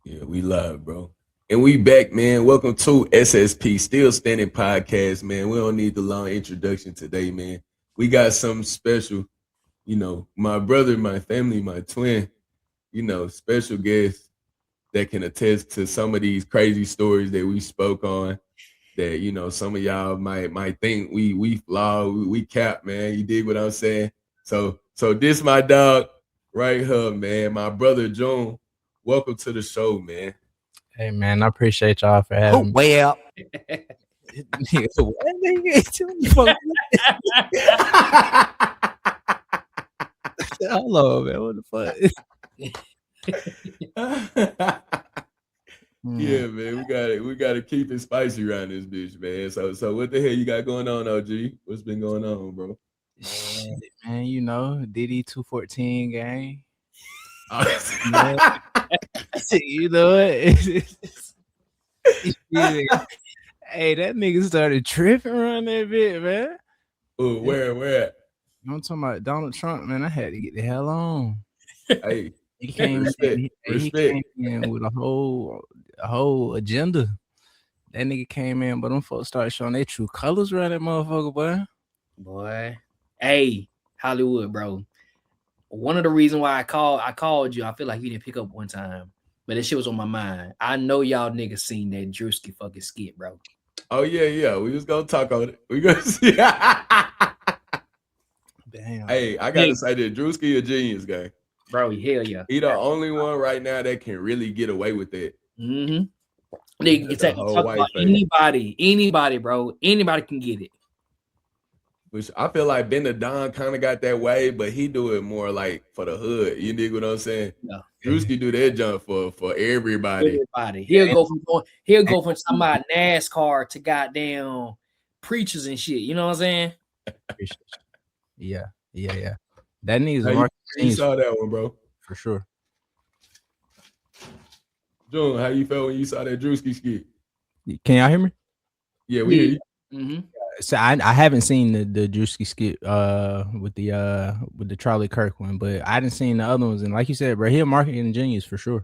Yeah, we live, bro. And we back, man. Welcome to SSP, Still Standing Podcast, man. We don't need the long introduction today, man. We got something special. My brother, my family, my twin, special guest that can attest to some of these crazy stories that we spoke on. That some of y'all might think we flaw, we cap, man. You dig what I'm saying? So this my dog right here, man. My brother June. Welcome to the show, man. Hey man, I appreciate y'all for having me. Well, Hello, man. What the fuck? Yeah, man, we gotta keep it spicy around this bitch, man. So what the hell you got going on, OG? What's been going on, bro? Shit, man, Diddy 214 gang. You know it. Hey, that nigga started tripping around that bit, man. Oh, where? I'm talking about Donald Trump, man. I had to get the hell on. Hey, he came respect. He came in with a whole agenda. That nigga came in, but them folks started showing their true colors around that motherfucker, boy. Hey, Hollywood, bro. One of the reasons why I called you, I feel like you didn't pick up one time, but that shit was on my mind. I know y'all niggas seen that Drewski fucking skit, bro. Oh yeah. We was gonna talk on it. We gonna see. Damn. Hey, I gotta say that Drewski a genius, guy. Bro, hell yeah. He the only one right now that can really get away with that. Mm-hmm. Nigga can talk about anybody, bro. Anybody can get it. Which I feel like Ben the Don kind of got that way, but he do it more like for the hood. You dig what I'm saying? Yeah. Drewski do that jump for everybody. He'll go from somebody NASCAR to goddamn preachers and shit. You know what I'm saying? Yeah. That needs a market. You saw that one, bro, for sure. June, how you felt when you saw that Drewski skit? Can y'all hear me? Yeah, we hear you. Mm-hmm. So I haven't seen the Drewski skit with the Charlie Kirk one, but I didn't seen the other ones. And like you said, bro, he a marketing genius for sure.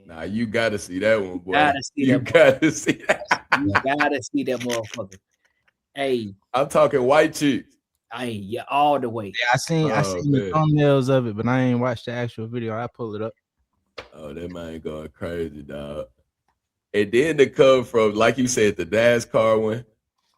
Nah, you gotta see that one, boy. You gotta see that motherfucker. Hey, I'm talking white chicks. Yeah, all the way. Yeah, I seen the thumbnails of it, but I ain't watched the actual video. I pull it up. Oh, that man going crazy, dog. And then the cover from, like you said, the NASCAR one.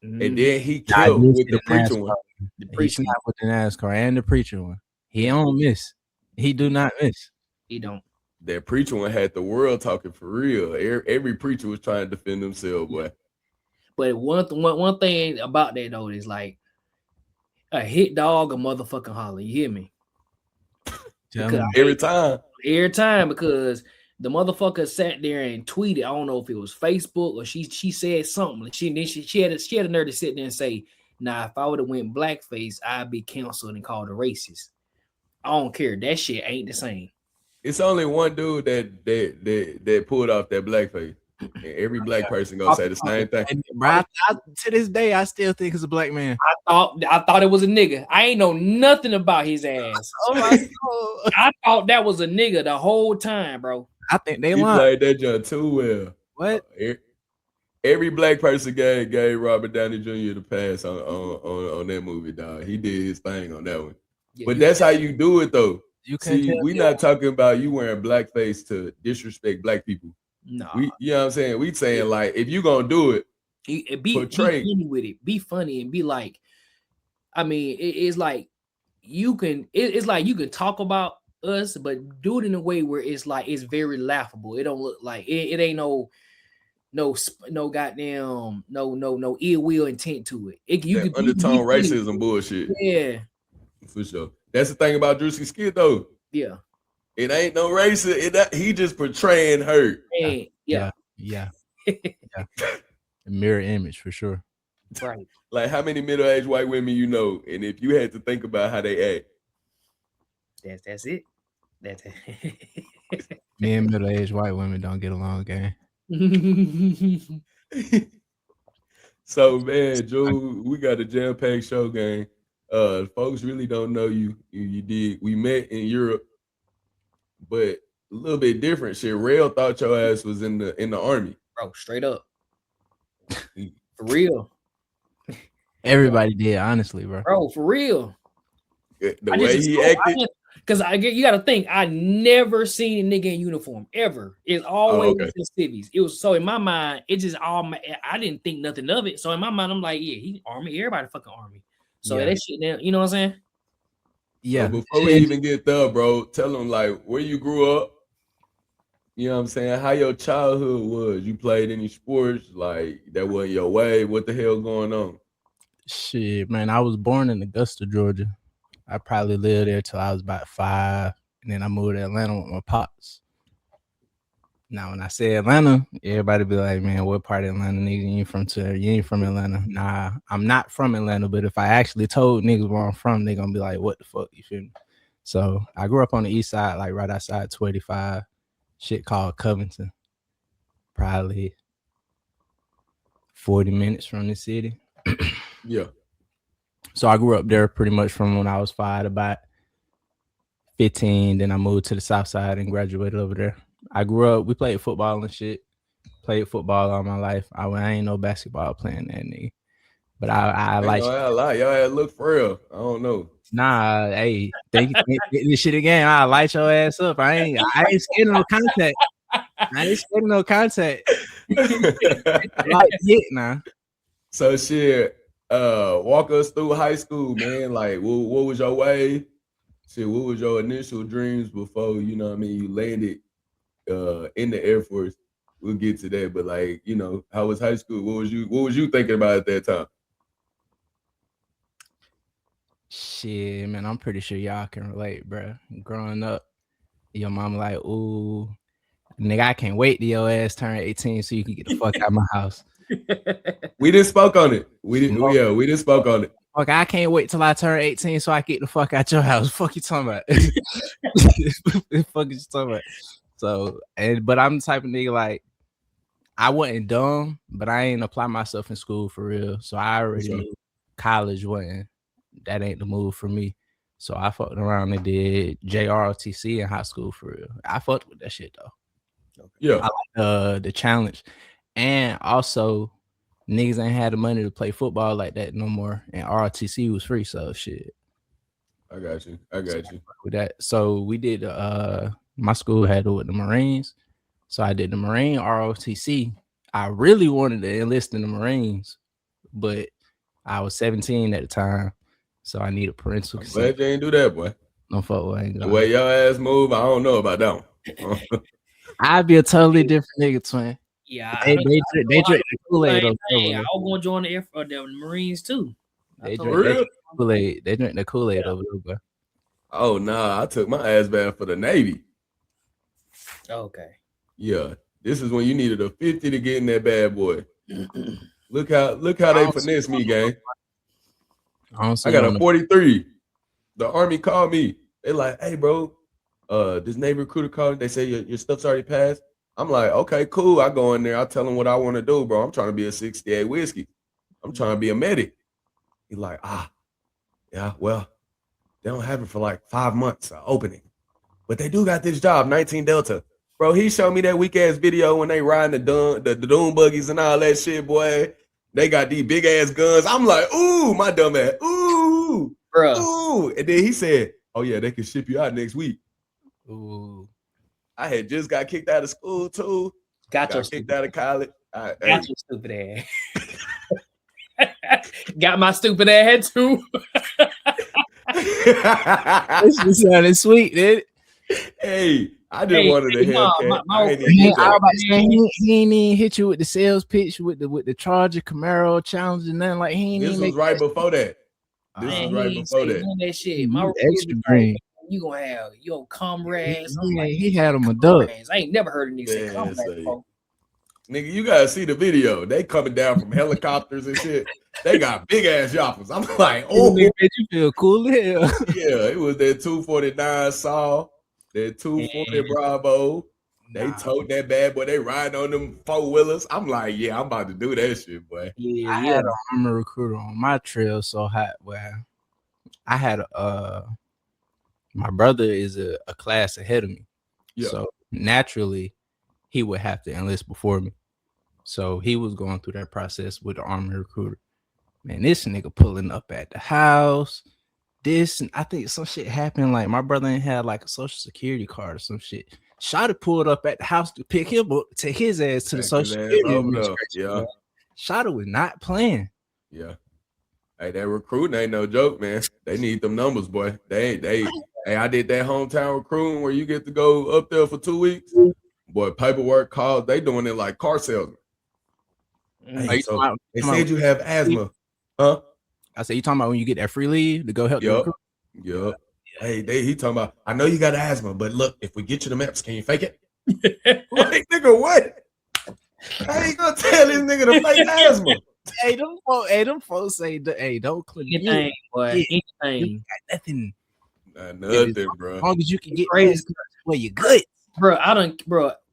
Mm-hmm. And then he killed with the preacher NASCAR one. The preacher not with the NASCAR and the preacher one. He don't miss. He do not miss. He don't. That preacher one had the world talking for real. Every preacher was trying to defend themselves, boy. But one thing about that though is like a hit dog, a motherfucking holler. You hear me? Every time, because the motherfucker sat there and tweeted. I don't know if it was Facebook or she said something. She had a nerve to sit there and say, "Nah, if I would have went blackface, I'd be canceled and called a racist." I don't care. That shit ain't the same. It's only one dude that pulled off that blackface. And every black person gonna say the same thing. Bro, to this day, I still think it's a black man. I thought it was a nigga. I ain't know nothing about his ass. Oh my God. I thought that was a nigga the whole time, bro. I think they played that joint too well. What? Every black person gave Robert Downey Jr. the pass on that movie, dog. He did his thing on that one. Yeah, but that's how you do it, though. We're not talking about you wearing blackface to disrespect black people. No, you know what I'm saying? We saying like if you gonna do it, be funny with it, be funny and be like, I mean, it's like you can talk about us, but do it in a way where it's like it's very laughable. It don't look like it ain't no goddamn no ill will intent to it. You can undertone racism bullshit. Yeah, for sure. That's the thing about Drewski skit though. Yeah. It ain't no racist. He just portraying her. Yeah. Mirror image for sure. Right. Like how many middle-aged white women you know, and if you had to think about how they act. That's it. That's it. Me and middle-aged white women don't get along, gang. So man, Joe, we got a jam-packed show, gang. Folks really don't know you. You did. We met in Europe. But little bit different. Shit, Rell thought your ass was in the army. Bro, straight up. For real. Everybody did, honestly, bro. Bro, for real. The way he acted. Because you got to think, I never seen a nigga in uniform ever. It's always in civvies. It was so in my mind, it just I didn't think nothing of it. So in my mind, I'm like, yeah, he army, everybody fucking army. So that shit now, you know what I'm saying? Yeah. So before we even get there, bro, tell them like where you grew up. You know what I'm saying? How your childhood was. You played any sports? Like that wasn't your way. What the hell going on? Shit, man. I was born in Augusta, Georgia. I probably lived there till I was about 5. And then I moved to Atlanta with my pops. Now, when I say Atlanta, everybody be like, man, what part of Atlanta, nigga? You ain't from Atlanta. Nah, I'm not from Atlanta. But if I actually told niggas where I'm from, they gonna be like, what the fuck? You feel me? So I grew up on the east side, like right outside 285. Shit called Covington. Probably 40 minutes from the city. Yeah. So I grew up there pretty much from when I was 5 to about 15. Then I moved to the south side and graduated over there. I grew up, we played football and shit. Played football all my life. I ain't no basketball playing that nigga. But I like y'all ass look for real. I don't know. Nah, hey, think this shit again. I light your ass up. I ain't scared of no contact. I ain't scared of no contact. Like hit now. So shit, walk us through high school, man. Like what was your way? Shit, what was your initial dreams before, you know what I mean, you landed in the Air Force? We'll get to that, but like, you know, how was high school? What was you thinking about at that time? Shit, man, I'm pretty sure y'all can relate, bro. Growing up, your mom like, ooh, nigga, I can't wait till your ass turn 18 so you can get the fuck out of my house. We didn't spoke on it. We didn't spoke on it. Fuck, I can't wait till I turn 18 so I get the fuck out your house. Fuck you talking about? Fuck you talking about? So, but I'm the type of nigga like, I wasn't dumb, but I ain't apply myself in school for real. So I already knew college wasn't. That ain't the move for me. So I fucked around and did JROTC in high school for real. I fucked with that shit though. Yeah. I like the challenge. And also niggas ain't had the money to play football like that no more. And ROTC was free. So shit. I got you. With that. So we did my school had it with the Marines. So I did the Marine ROTC. I really wanted to enlist in the Marines, but I was 17 at the time. So I needed parental consent. Glad you ain't do that, boy. No fuck way. The way your ass move, I don't know about that one. I'd be a totally different nigga, twin. Yeah, they drink the Kool-Aid over there. I was going to join the Marines too. They drink Kool-Aid. They drink the Kool-Aid over there, bro. Oh nah, I took my ass back for the Navy. Okay. Yeah, this is when you needed a 50 to get in that bad boy. Look how they finesse me, gang. I got a 43. The Army called me. They like, hey, bro, this Navy recruiter called. They say your stuff's already passed. I'm like, okay, cool. I go in there. I tell them what I want to do, bro. I'm trying to be a 68 whiskey. I'm trying to be a medic. He's like, yeah, well, they don't have it for like 5 months opening. But they do got this job, 19 Delta. Bro, he showed me that weak-ass video when they riding the Doom buggies and all that shit, boy. They got these big-ass guns. I'm like, ooh, my dumb ass. Ooh. Bruh. Ooh. And then he said, oh, yeah, they can ship you out next week. Ooh. I had just got kicked out of school, too. Got kicked out of college. Got your stupid ass. Got my stupid ass, too. This just sounded sweet, dude. Hey, I just wanted to hear he ain't even hit you with the sales pitch with the Charger Camaro challenge and nothing like he ain't. This was right before that. This is right before that. That shit. My extra green. You gonna have your comrades. He had them a duck. I ain't never heard of niggas say comrades before. Nigga, you gotta see the video. They coming down from helicopters and shit. They got big ass yoppers. I'm like, oh, made you feel cool here. Yeah, it was that 249 Saw, that 240 Bravo. They towed that bad boy. They riding on them 4-wheelers. I'm like, yeah, I'm about to do that shit, boy. Yeah, I had an armor recruiter on my trail so hot where I had my brother is a class ahead of me. Yeah. So naturally he would have to enlist before me. So he was going through that process with the Army recruiter. Man, this nigga pulling up at the house. This, and I think some shit happened. Like my brother ain't had like a social security card or some shit. Shotty pulled up at the house to pick him up, take his ass to the social security administration. Yeah. Shotty was not playing. Yeah. Hey, that recruiting ain't no joke, man. They need them numbers, boy. Hey, I did that hometown recruiting where you get to go up there for 2 weeks. Boy, paperwork calls, they doing it like car salesmen. Hey, so they said you have asthma. Huh? I said, you talking about when you get that free leave to go help the recruit? Yep. Hey, he talking about, I know you got asthma, but look, if we get you the maps, can you fake it? Like, nigga, what? I ain't gonna tell this nigga to fake asthma. Hey, them folks say, hey, don't click anything, boy. Anything. You got nothing. Nothing, bro. As long as you can get crazy, well, you're good. Bro,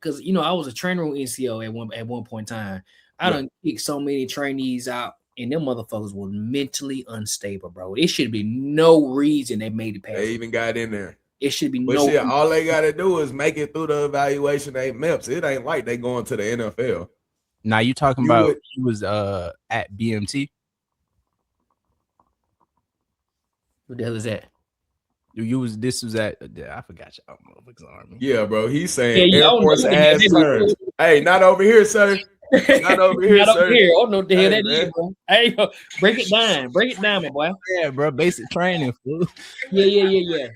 because I was a trainer room NCO at one point in time. I done kicked so many trainees out, and them motherfuckers were mentally unstable, bro. It should be no reason they made it past. They even got in there. It should be but shit, all they gotta do is make it through the evaluation. They MEPS. It ain't like they going to the NFL. Now you talking about you was at BMT? What the hell is that? This was at I forgot y'all motherfuckers Army. Yeah, bro. He's saying Air Force ass turns. Hey, not over here, sir. Not over here, not sir. Over here. Oh no, the hell that is, bro. Hey, break it down, my boy. Yeah, bro. Basic training, fool. Yeah.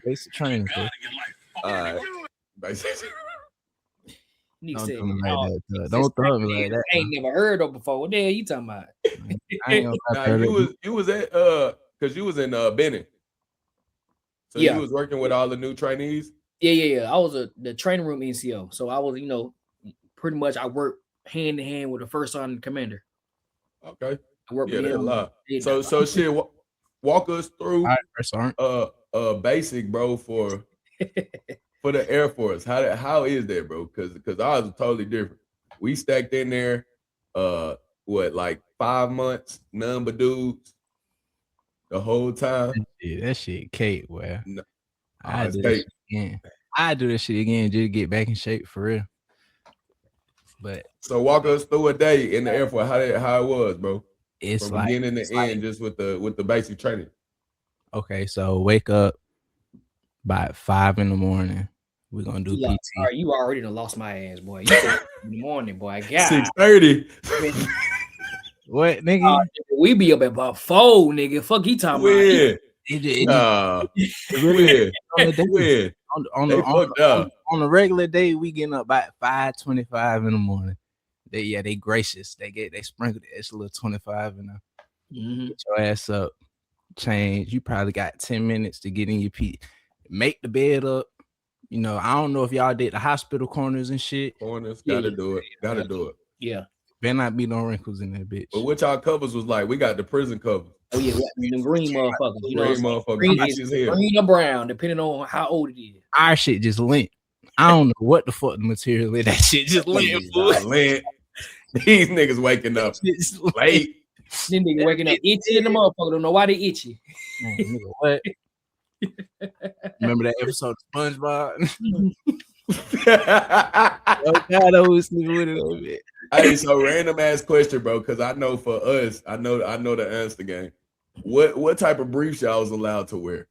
Basic training, fool. All right. Basic. Don't throw me like that. I ain't never heard of before. What the hell you talking about? You was at because you was in Benning. So you was working with all the new trainees? Yeah. I was the training room NCO. So I was, pretty much I worked hand in hand with the first sergeant commander. Okay. I worked with him. A lot. So shit, walk us through basic, bro, for the Air Force. How is that, bro? Because ours is totally different. We stacked in there like 5 months, none but dudes the whole time. That shit cake, boy. No, I do that shit again. I do that shit again just to get back in shape for real. But so walk us through a day in the Air Force, how it was, bro. It's from beginning to end, just with the basic training. Okay, so wake up by 5 a.m. We're gonna do PT. All right, you already done lost my ass, boy. You in the morning, boy. 6:30. What, nigga? We be up at about 4, nigga. Fuck you talking about? On the regular day, we getting up by 5:25 in the morning. They gracious. They sprinkled the extra little 25 in there. Get your ass up, change. You probably got 10 minutes to get in your PT. Make the bed up. I don't know if y'all did the hospital corners and shit. Gotta do it. Yeah. Better not be no wrinkles in that bitch. But what y'all covers was like, we got the prison covers. Oh yeah, the green motherfuckers. Green or brown, depending on how old it is. Our shit just lint. I don't know what the fuck the material is. That shit just lint. These niggas waking up late. These niggas waking up itchy in the motherfucker. Don't know why they itchy. Man, nigga, what? Remember that episode of SpongeBob? God, I was sleeping with it a little bit. Hey, so random ass question, bro, because I know for us, I know the answer game. What type of briefs y'all was allowed to wear?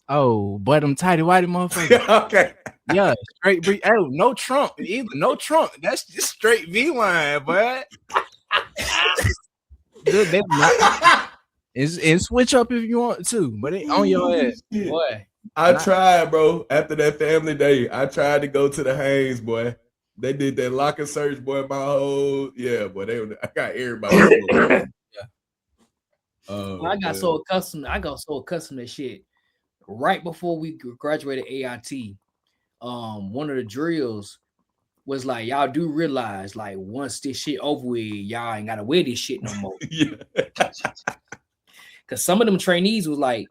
Oh, boy, them tighty whitey motherfuckers. Okay. Yeah, straight brief. Oh, no trunk. Either no trunk. That's just straight V-line, boy. And switch up if you want to, but it on your ass, boy. I tried, bro. After that family day, I tried to go to the Haynes, boy. They did that lock and search, boy. My whole boy. I got everybody. I got so accustomed to shit. Right before we graduated AIT, one of the drills was like, y'all do realize, like, once this shit over with, y'all ain't gotta wear this shit no more. Cause some of them trainees was like,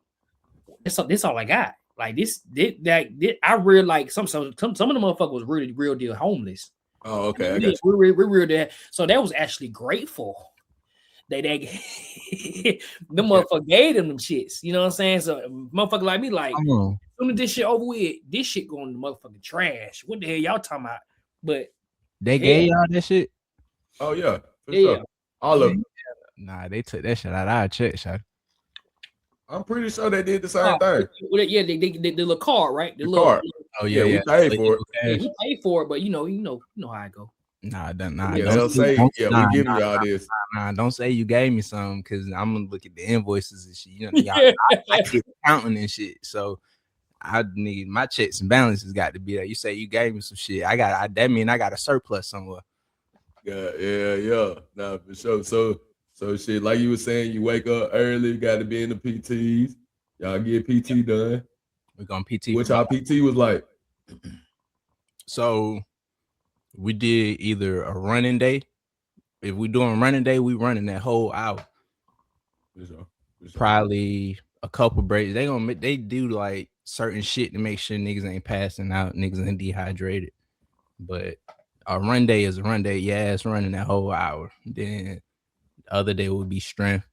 this all I got. Like this, I really like some of the motherfuckers was really real deal homeless. Oh, okay. We're real deal. So that was actually grateful the motherfucker gave them shits. You know what I'm saying? So motherfucker like me, like, as soon as this shit over with, this shit going to motherfucking trash. What the hell y'all talking about? But they gave y'all that shit. Oh yeah, for sure. All of them. Nah, they took that shit out of our check, shot. I'm pretty sure they did the same thing. Yeah, they the little card, right? The card. Oh yeah, we paid for it. Yeah, we paid for it, but you know how I go. Nah, they'll say, we giving y'all this. Nah, don't say you gave me some, because I'm gonna look at the invoices and shit. You know, y'all, I keep counting and shit. So I need my checks and balances got to be there. You say you gave me some shit. That mean I got a surplus somewhere. Yeah. Nah, for sure. So shit, like you were saying, you wake up early, got to be in the PTs. Y'all get PT done. We're gonna PT. Which our PT was like. So we did either a running day. If we doing running day, we running that whole hour. For sure. Probably a couple breaks. They do like certain shit to make sure niggas ain't passing out, niggas ain't dehydrated. But a run day is a run day. Yeah, it's running that whole hour. Then the other day will be strength.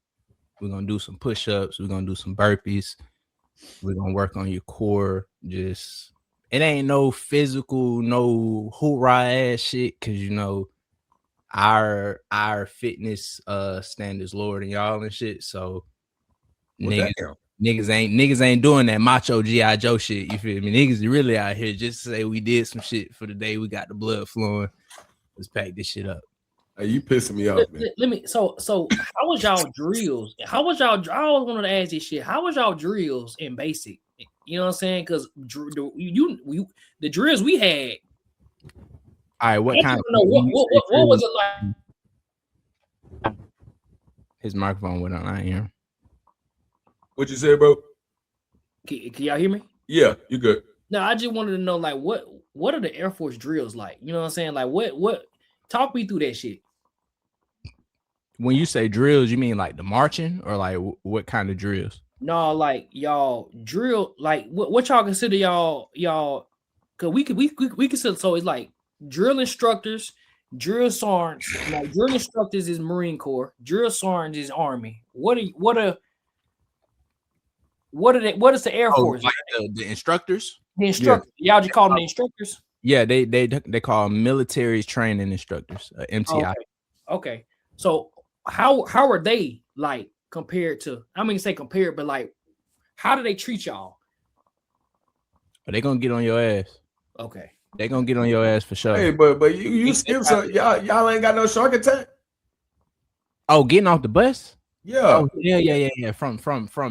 We're gonna do some push-ups. We're gonna do some burpees. We're gonna work on your core. Just it ain't no physical, no hoorah ass shit, cause you know our fitness standards lower than y'all and shit. So niggas ain't doing that macho G.I. Joe shit. You feel me? Niggas really out here just to say we did some shit for the day. We got the blood flowing. Let's pack this shit up. Hey, you pissing me off, man. Let me. So how was y'all drills? How was y'all? I always wanted to ask this shit. How was y'all drills in basic? You know what I'm saying? Because the drills we had. All right, what kind? What was it like? His microphone went on. I ain't hear him. What you said, bro? Can y'all hear me? Yeah, you good. No, I just wanted to know, like, what are the Air Force drills like? You know what I'm saying? Like, what? Talk me through that shit. When you say drills, you mean like the marching, or like what kind of drills? No, like y'all drill, like what y'all consider y'all, because we consider, so it's like drill instructors, drill sergeants. Like drill instructors is Marine Corps, drill sergeants is Army. What is the Air Force? Like the instructors? The instructors. Yeah. Y'all just call them the instructors? Yeah, they call military training instructors, MTI. Okay. So how are they like compared to? I mean, say compared, but like, how do they treat y'all? Are they gonna get on your ass? Okay. They gonna get on your ass for sure. Hey, but you skip some. Y'all ain't got no shark attack. Oh, getting off the bus? Yeah. Oh, yeah. From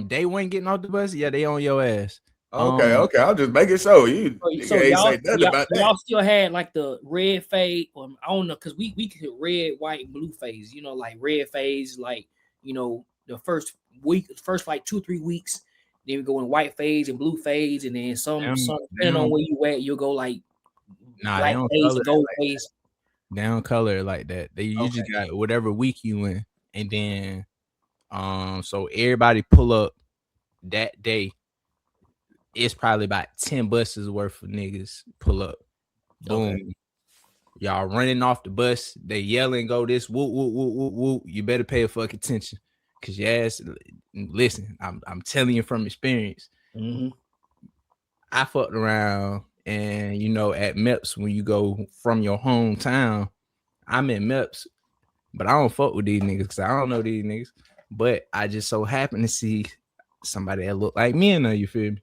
day one getting off the bus, yeah, they on your ass. Okay. I'll just make it so you so ain't say nothing about that. Y'all still had like the red phase, or I don't know, because we could hit red, white, and blue phase. You know, like red phase, like, you know, the first like 2-3 weeks. Then we go in white phase and blue phase, and then some depending on where you at, you'll go like black phase, gold phase. They don't color it like that. You just got whatever week you in, and then so everybody pull up that day. It's probably about 10 buses worth of niggas pull up. Boom. Okay. Y'all running off the bus. They yelling, go this, whoop, whoop, whoop, whoop, whoop. You better pay a fucking attention. Cause yes, listen, I'm telling you from experience. Mm-hmm. I fucked around, and you know, at MEPS, when you go from your hometown, I'm in MEPS, but I don't fuck with these niggas because I don't know these niggas. But I just so happen to see somebody that look like me, and you feel me?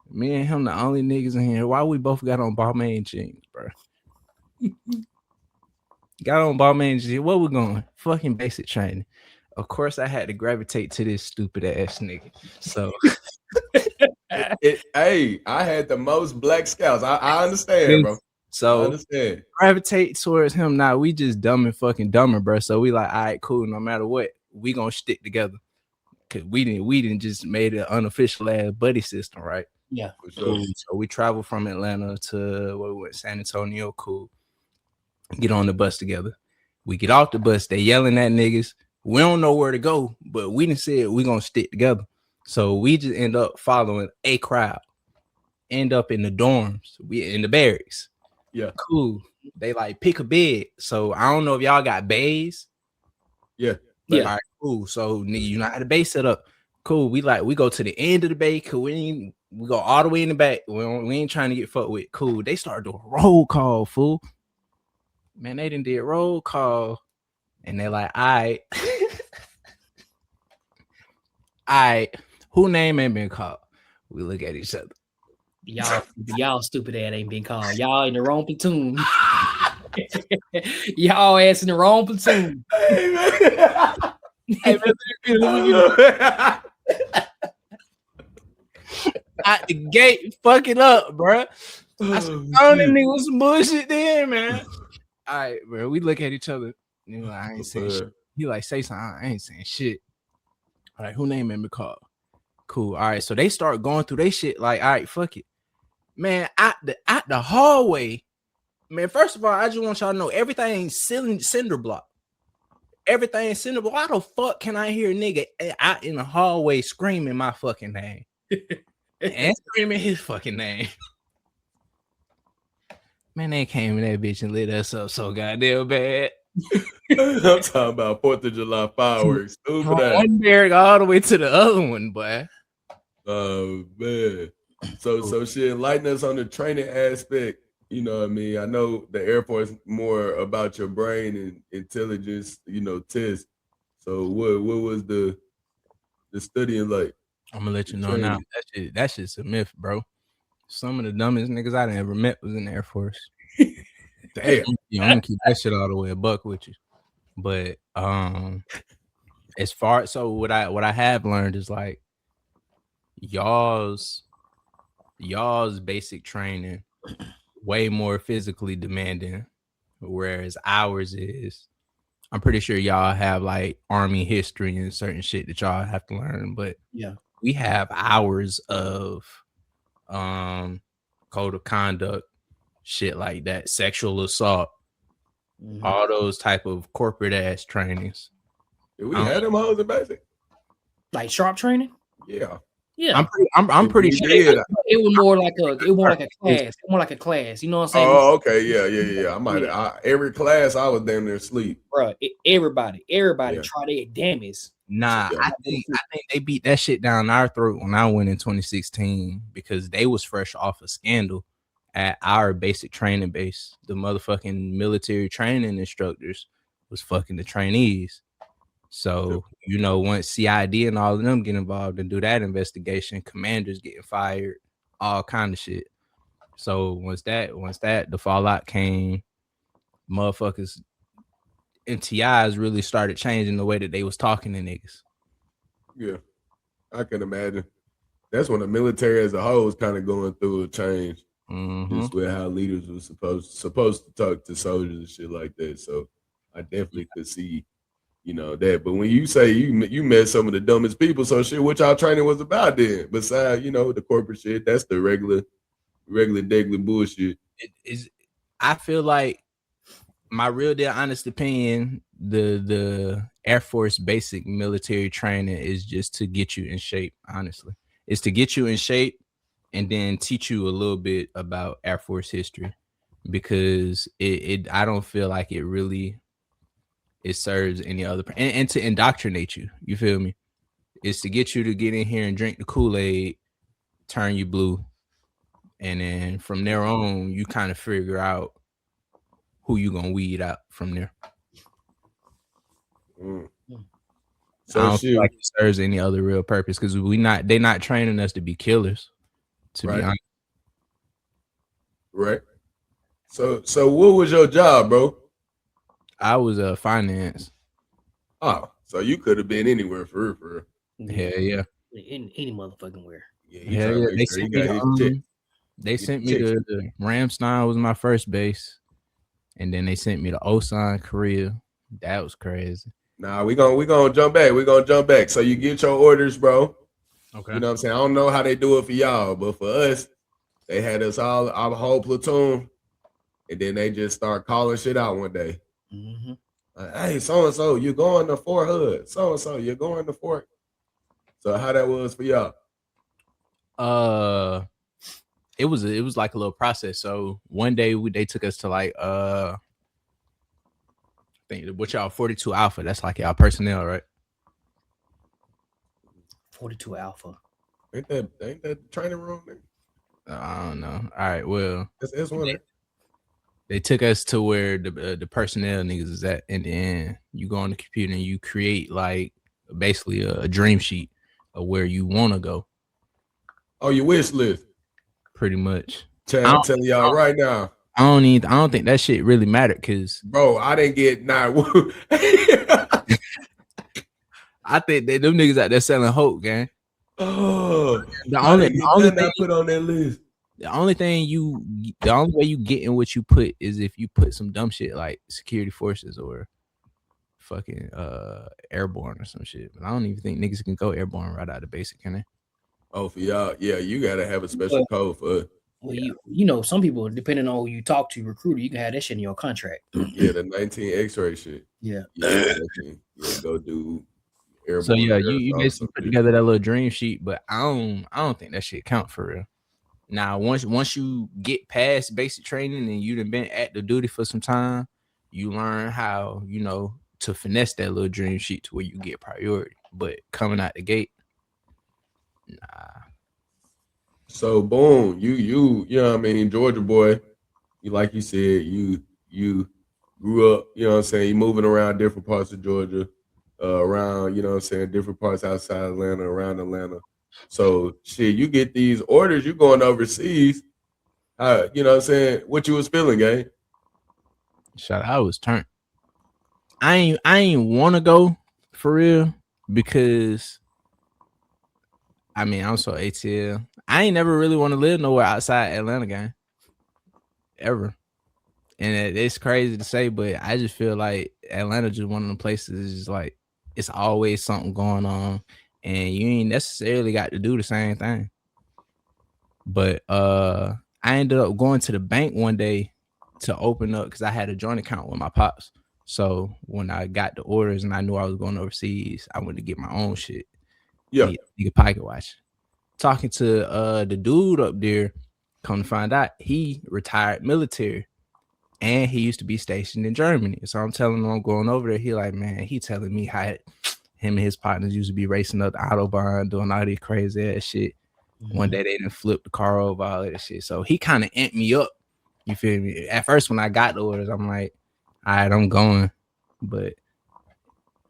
Me and him, the only niggas in here. Why we both got on Balmain jeans, bro? Got on Balmain jeans. Where we going? Fucking basic training. Of course, I had to gravitate to this stupid ass nigga. So, hey, I had the most black scouts. I understand, bro. So I understand. Gravitate towards him. Now we just dumb and fucking dumber, bro. So we like, all right, cool. No matter what, we gonna stick together. Cause we didn't just made an unofficial ass buddy system, right? Yeah. Cool. So we traveled from Atlanta to where we went, San Antonio. Cool. Get on the bus together. We get off the bus. They yelling at niggas. We don't know where to go, but we done said we gonna stick together. So we just end up following a crowd. End up in the dorms. We in the barracks. Yeah. Cool. They like pick a bed. So I don't know if y'all got bays. Yeah. Yeah. Right, Cool. So nigga, you know how the base set up. Cool. We go to the end of the bay. Cool. We go all the way in the back. We ain't trying to get fucked with. Cool. They start doing roll call, fool. Man, they done did roll call. And they're like, all right. All right. Who name ain't been called? We look at each other. Y'all stupid ass ain't been called. Y'all in the wrong platoon. Y'all ass in the wrong platoon. Hey, man. Hey, at the gate, fuck it up, bro. I said, oh, them niggas some bullshit there, man. All right, bro. We look at each other. You know, I ain't saying shit. He like, say something. I ain't saying shit. All right, who name me call? Cool. All right, so they start going through their shit. Like, all right, fuck it, man. At the hallway, man. First of all, I just want y'all to know everything cinder block. Everything cinder block. Why the fuck can I hear a nigga out in the hallway screaming my fucking name and screaming his fucking name? Man, they came in that bitch and lit us up so goddamn bad. I'm talking about 4th of July fireworks. From one barrack all the way to the other one, boy. Oh man. So shit, enlighten us on the training aspect. You know what I mean? I know the Air Force more about your brain and intelligence, you know, test. So what was the studying like? I'm gonna let you know now. That shit's a myth, bro. Some of the dumbest niggas I ever met was in the Air Force. Damn. I'm gonna keep that shit all the way a buck with you. But as far so what I have learned is like y'all's basic training way more physically demanding, whereas ours is, I'm pretty sure y'all have like Army history and certain shit that y'all have to learn, but yeah, we have hours of code of conduct, shit like that, sexual assault, all those type of corporate ass trainings. Did we had them hoes in basic? Like sharp training? Yeah. Yeah. I'm pretty sure it was more like a class. It more like a class. You know what I'm saying? Oh, okay. Yeah. Every class I was damn near asleep. Bro, everybody try their damnest. Nah, I think they beat that shit down our throat when I went in 2016 because they was fresh off a scandal at our basic training base. The motherfucking military training instructors was fucking the trainees. So, you know, once CID and all of them get involved and do that investigation, commanders getting fired, all kind of shit. So once that the fallout came, motherfuckers MTIs really started changing the way that they was talking to niggas. Yeah, I can imagine. That's when the military as a whole was kind of going through a change, just with how leaders were supposed to talk to soldiers and shit like that. So I definitely could see, you know, that. But when you say you met some of the dumbest people, so shit, what y'all training was about then? Besides, you know, the corporate shit, that's the regular daily bullshit. I feel like my real deal honest opinion, the Air Force basic military training is just to get you in shape. Honestly, it's to get you in shape and then teach you a little bit about Air Force history, because it I don't feel like it really serves any other and to indoctrinate you. You feel me? It's to get you to get in here and drink the Kool-Aid, turn you blue, and then from there on you kind of figure out who you gonna weed out from there. So I don't feel like it serves any other real purpose because they're not training us to be killers, to be honest. Right. So what was your job, bro? I was finance. Oh, so you could have been anywhere for real. Yeah. Any motherfucking where. Yeah. They sent me to Ramstein was my first base. And then they sent me to Osan, Korea. That was crazy. Nah, we gonna jump back. We're gonna jump back. So you get your orders, bro. Okay. You know what I'm saying? I don't know how they do it for y'all, but for us, they had us all, our whole platoon, and then they just start calling shit out one day. Like, hey, so-and-so, you're going to Fort Hood. So-and-so, you're going to Fort. So how that was for y'all? It was like a little process. So one day they took us to like I think what y'all 42 Alpha. That's like y'all personnel, right? 42 Alpha. Ain't that the training room there? I don't know. All right, well, That's one. they took us to where the personnel niggas is at in the end. You go on the computer and you create like basically a dream sheet of where you want to go. Oh, your wish list. Pretty much. I'm telling y'all right now. I don't think that shit really mattered because, bro, I didn't get not. I think that them niggas out there selling hope, gang. Oh, The only thing I put on that list. The only way you get in what you put is if you put some dumb shit like security forces or fucking airborne or some shit. But I don't even think niggas can go airborne right out of basic, can they? Oh, for y'all, yeah, you gotta have a special code for it. Well, you know, some people, depending on who you talk to, recruiter, you can have that shit in your contract. Yeah, the 19 X-ray shit. Yeah, go do airborne. So yeah, you basically put together that little dream sheet, but I don't think that shit count for real. Now, once you get past basic training and you've been at the duty for some time, you learn how, you know, to finesse that little dream sheet to where you get priority. But coming out the gate, nah. So boom, you know what I mean, Georgia boy, you like you said, you grew up, you know what I'm saying, you moving around different parts of Georgia, around, you know what I'm saying, different parts outside Atlanta, around Atlanta. So shit, you get these orders, you going overseas. You know what I'm saying? What you was feeling, gang? Shut I was turned. I ain't want to go for real because I mean I'm so ATL. I ain't never really want to live nowhere outside Atlanta, gang. Ever. And it's crazy to say, but I just feel like Atlanta just one of them places is just like it's always something going on, and you ain't necessarily got to do the same thing. But I ended up going to the bank one day to open up because I had a joint account with my pops. So when I got the orders and I knew I was going overseas, I went to get my own shit. Yeah, nigga pocket watch. Talking to the dude up there, come to find out he retired military. And he used to be stationed in Germany. So I'm telling him I'm going over there. He like, man, he telling me how him and his partners used to be racing up the Autobahn, doing all this crazy ass shit. Mm-hmm. One day they didn't flip the car over, all that shit. So he kind of amped me up. You feel me? At first, when I got the orders, I'm like, all right, I'm going. But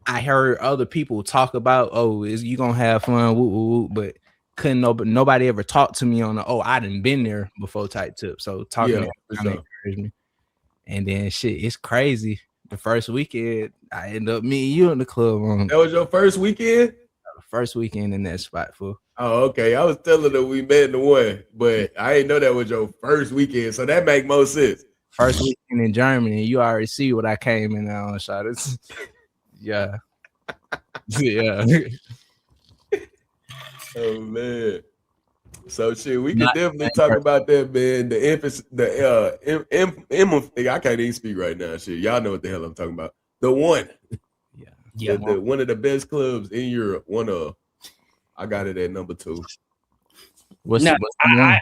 I heard other people talk about, oh, you gonna have fun, woo, woo, woo. But couldn't nobody ever talk to me on the, oh, I done been there before type tip. So talking to me kind of encouraged me. And then shit, it's crazy. The first weekend, I ended up meeting you in the club. That was your first weekend? The first weekend in that spot, fool. Oh, okay. I was telling them we met in the one, but I didn't know that was your first weekend. So that make more sense. First weekend in Germany, you already see what I came in on, shot. Yeah. Yeah. Oh man. So shit, we can definitely talk about that, man. The emphasis, I can't even speak right now. Shit, y'all know what the hell I'm talking about. The one, yeah, one of the best clubs in Europe. I got it at number 2. What's I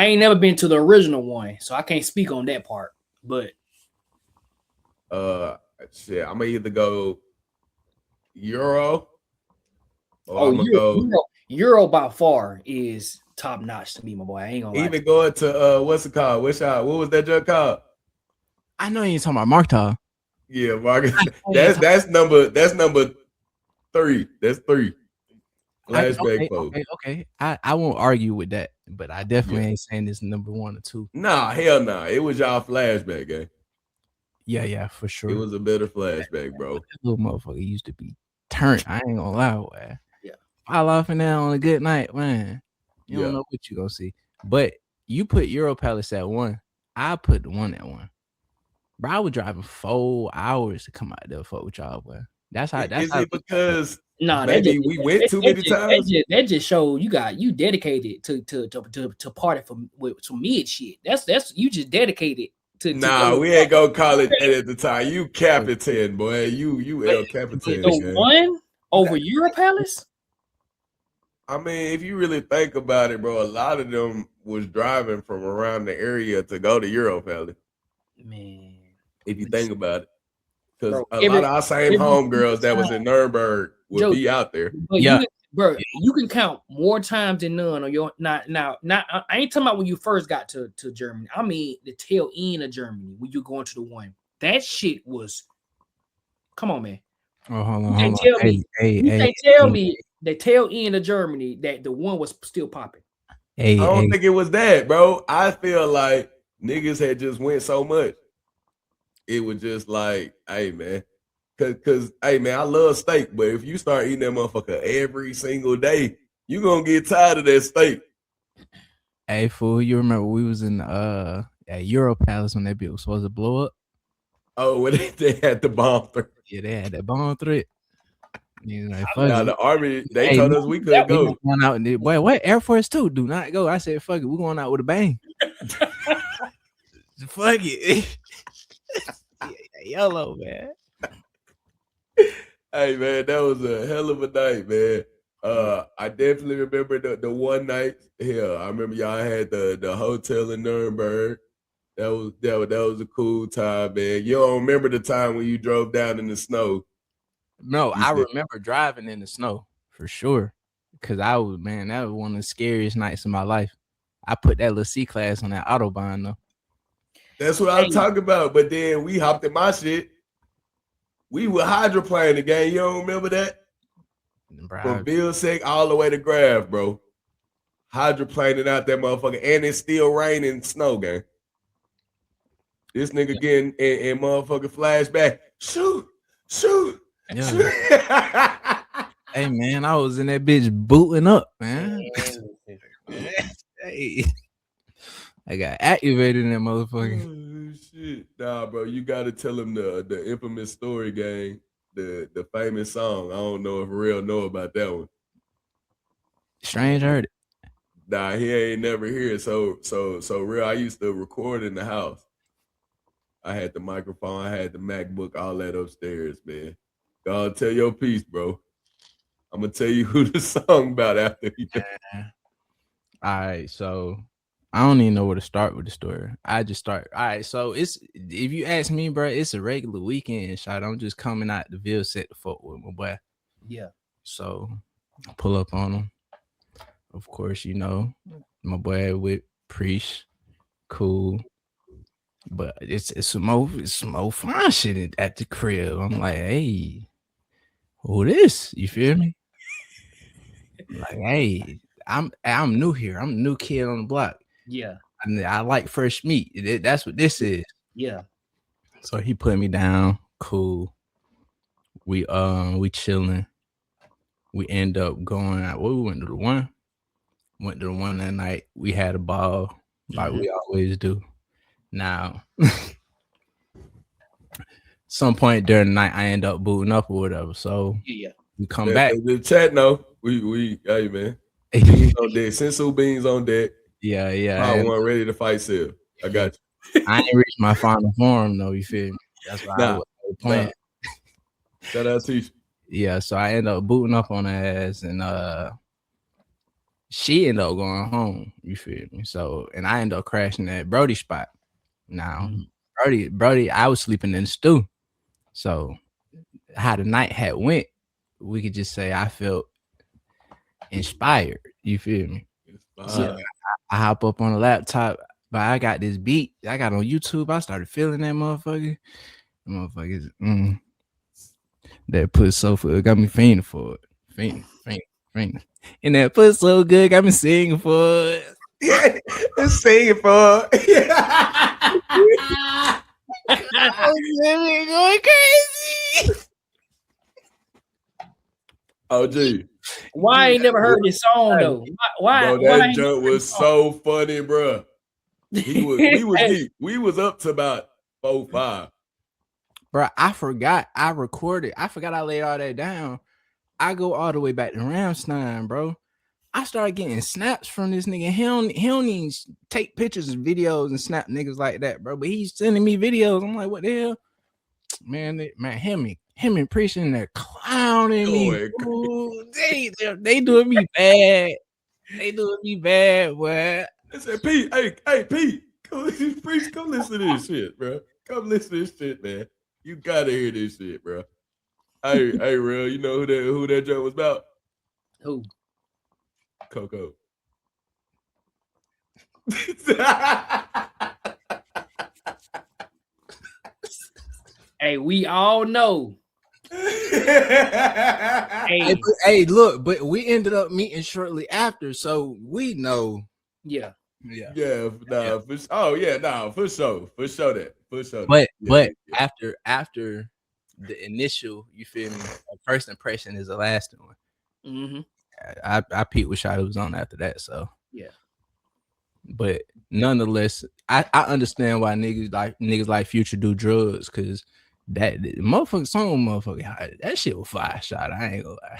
ain't never been to the original one, so I can't speak on that part. But shit, I'm gonna either go Euro. Euro by far is top notch to me, my boy. I ain't gonna lie. Even going to what's it called? What was that junk called? I know you ain't talking about Markta. Yeah, Marcus. That's number 3. That's 3. Flashback Okay. I won't argue with that, but I definitely ain't saying this number 1 or 2. Nah, hell nah. It was y'all flashback, gang. Yeah, for sure. It was a better flashback, bro. That little motherfucker used to be turned. I ain't gonna lie, man. Yeah. Fall off in there on a good night, man. You don't know what you gonna see. But you put Euro Palace at 1. I put the 1 at 1. Bro, I was driving 4 hours to come out there fuck with y'all, boy. That's how. Is it because maybe we went too many times? That just showed you dedicated to party with some mid shit. That's you just dedicated to. Nah, we ain't gonna call it that at the time. You Capitan, boy. You El Capitan. The 1 over Euro Palace. I mean, if you really think about it, bro, a lot of them was driving from around the area to go to Euro Palace. Man, if you think about it. Because a lot of our same homegirls that was in Nuremberg would be out there. But bro, you can count more times than none on your not. I ain't talking about when you first got to Germany. I mean the tail end of Germany when you going to the one. That shit was. Come on, man. Oh, hold You on, can't hold on. tell me. You can't tell me the tail end of Germany that the one was still popping. I don't think it was that, bro. I feel like niggas had just went so much. It was just like, hey man, cause hey man, I love steak, but if you start eating that motherfucker every single day, you gonna get tired of that steak. Hey fool, you remember we was in at Euro Palace when that bitch was supposed to blow up? Oh, when they had the bomb threat. Yeah, they had that bomb threat. You like, Now the army, they told us we couldn't go. Going out and boy, what Air Force 2? Do not go. I said, fuck it, we're going out with a bang. Fuck it. YOLO, man. Hey man, that was a hell of a night, man. I definitely remember the one night. Hell, I remember y'all had the hotel in Nuremberg. That was a cool time, man. You don't remember the time when you drove down in the snow? No, I remember driving in the snow for sure. Cause that was one of the scariest nights of my life. I put that little C class on that Autobahn though. That's what I'm talking about. But then we hopped in my shit. We were hydroplaning the game. You don't remember that? Bro, from Vilseck all the way to Gravest, bro. Hydroplaning out that motherfucker. And it's still raining snow, gang. This nigga getting in motherfucking flashback. Shoot. Yeah. Hey man, I was in that bitch booting up, man. Hey, I got activated in that motherfucker. Oh, shit. Nah, bro, you gotta tell him the infamous story, gang. The famous song. I don't know if Rell know about that one. Strange heard it. Nah, he ain't never hear it. So Rell, I used to record in the house. I had the microphone, I had the MacBook, all that upstairs, man. God, tell your piece, bro. I'm gonna tell you who the song about after he done. All right, so I don't even know where to start with the story. I just start. All right, so if you ask me, bro, it's a regular weekend shot. I'm just coming out the Ville set to fuck with my boy. Yeah. So I pull up on him. Of course, you know, my boy with Preach, cool. But it's some more fun shit at the crib. I'm like, hey, who this? You feel me? Like, hey, I'm new here. I'm a new kid on the block. Yeah. I like fresh meat. That's what this is. Yeah. So he put me down. Cool. We chilling. We end up going out. Well, we went to the one. Went to the one that night. We had a ball like we always do. Now, some point during the night, I end up booting up or whatever. So we come back. The chat know we hey man. Beans on deck. Sensu beans on deck. Yeah. I one ready to fight Sil. I got you. I ain't reached my final form though. You feel me? That's why I was playing. Shout out to you. Yeah, so I end up booting up on her ass, and she ended up going home. You feel me? So, and I ended up crashing at Brody's spot. Now, Brody, I was sleeping in the stew. So, how the night had went, we could just say I felt inspired. You feel me? So I hop up on the laptop, but I got this beat I got on YouTube. I started feeling that motherfucker. The motherfuckers, that pussy so good, got me fainting for it. Fainting. And that pussy so good, got me singing for it. Yeah, singing for it. I was going crazy. OG. Why I ain't never heard this song though? Why? Bro, that jump was so funny, bro. We was up to about 4-5. Bro, I forgot I recorded. I forgot I laid all that down. I go all the way back to Ramstein, bro. I started getting snaps from this nigga. He don't even take pictures and videos and snap niggas like that, bro. But he's sending me videos. I'm like, what the hell? Man, him and Preaching, they're clowning me. They doing me bad. They doing me bad, boy. I said, Pete, hey, Pete, come listen to this shit, bro. Come listen to this shit, man. You gotta hear this shit, bro. Hey, Rell, you know who that joke was about? Who? Coco. Hey, we all know. Hey, hey, look, but we ended up meeting shortly after, so we know. Yeah. Yeah, nah, for sure that. But Yeah. after the initial, you feel me? First impression is the lasting one. Mm-hmm. I peeped what shot it was on after that, so Yeah. but nonetheless, I understand why niggas like Future do drugs, because that motherfucker, that shit was fire shot. I ain't gonna lie.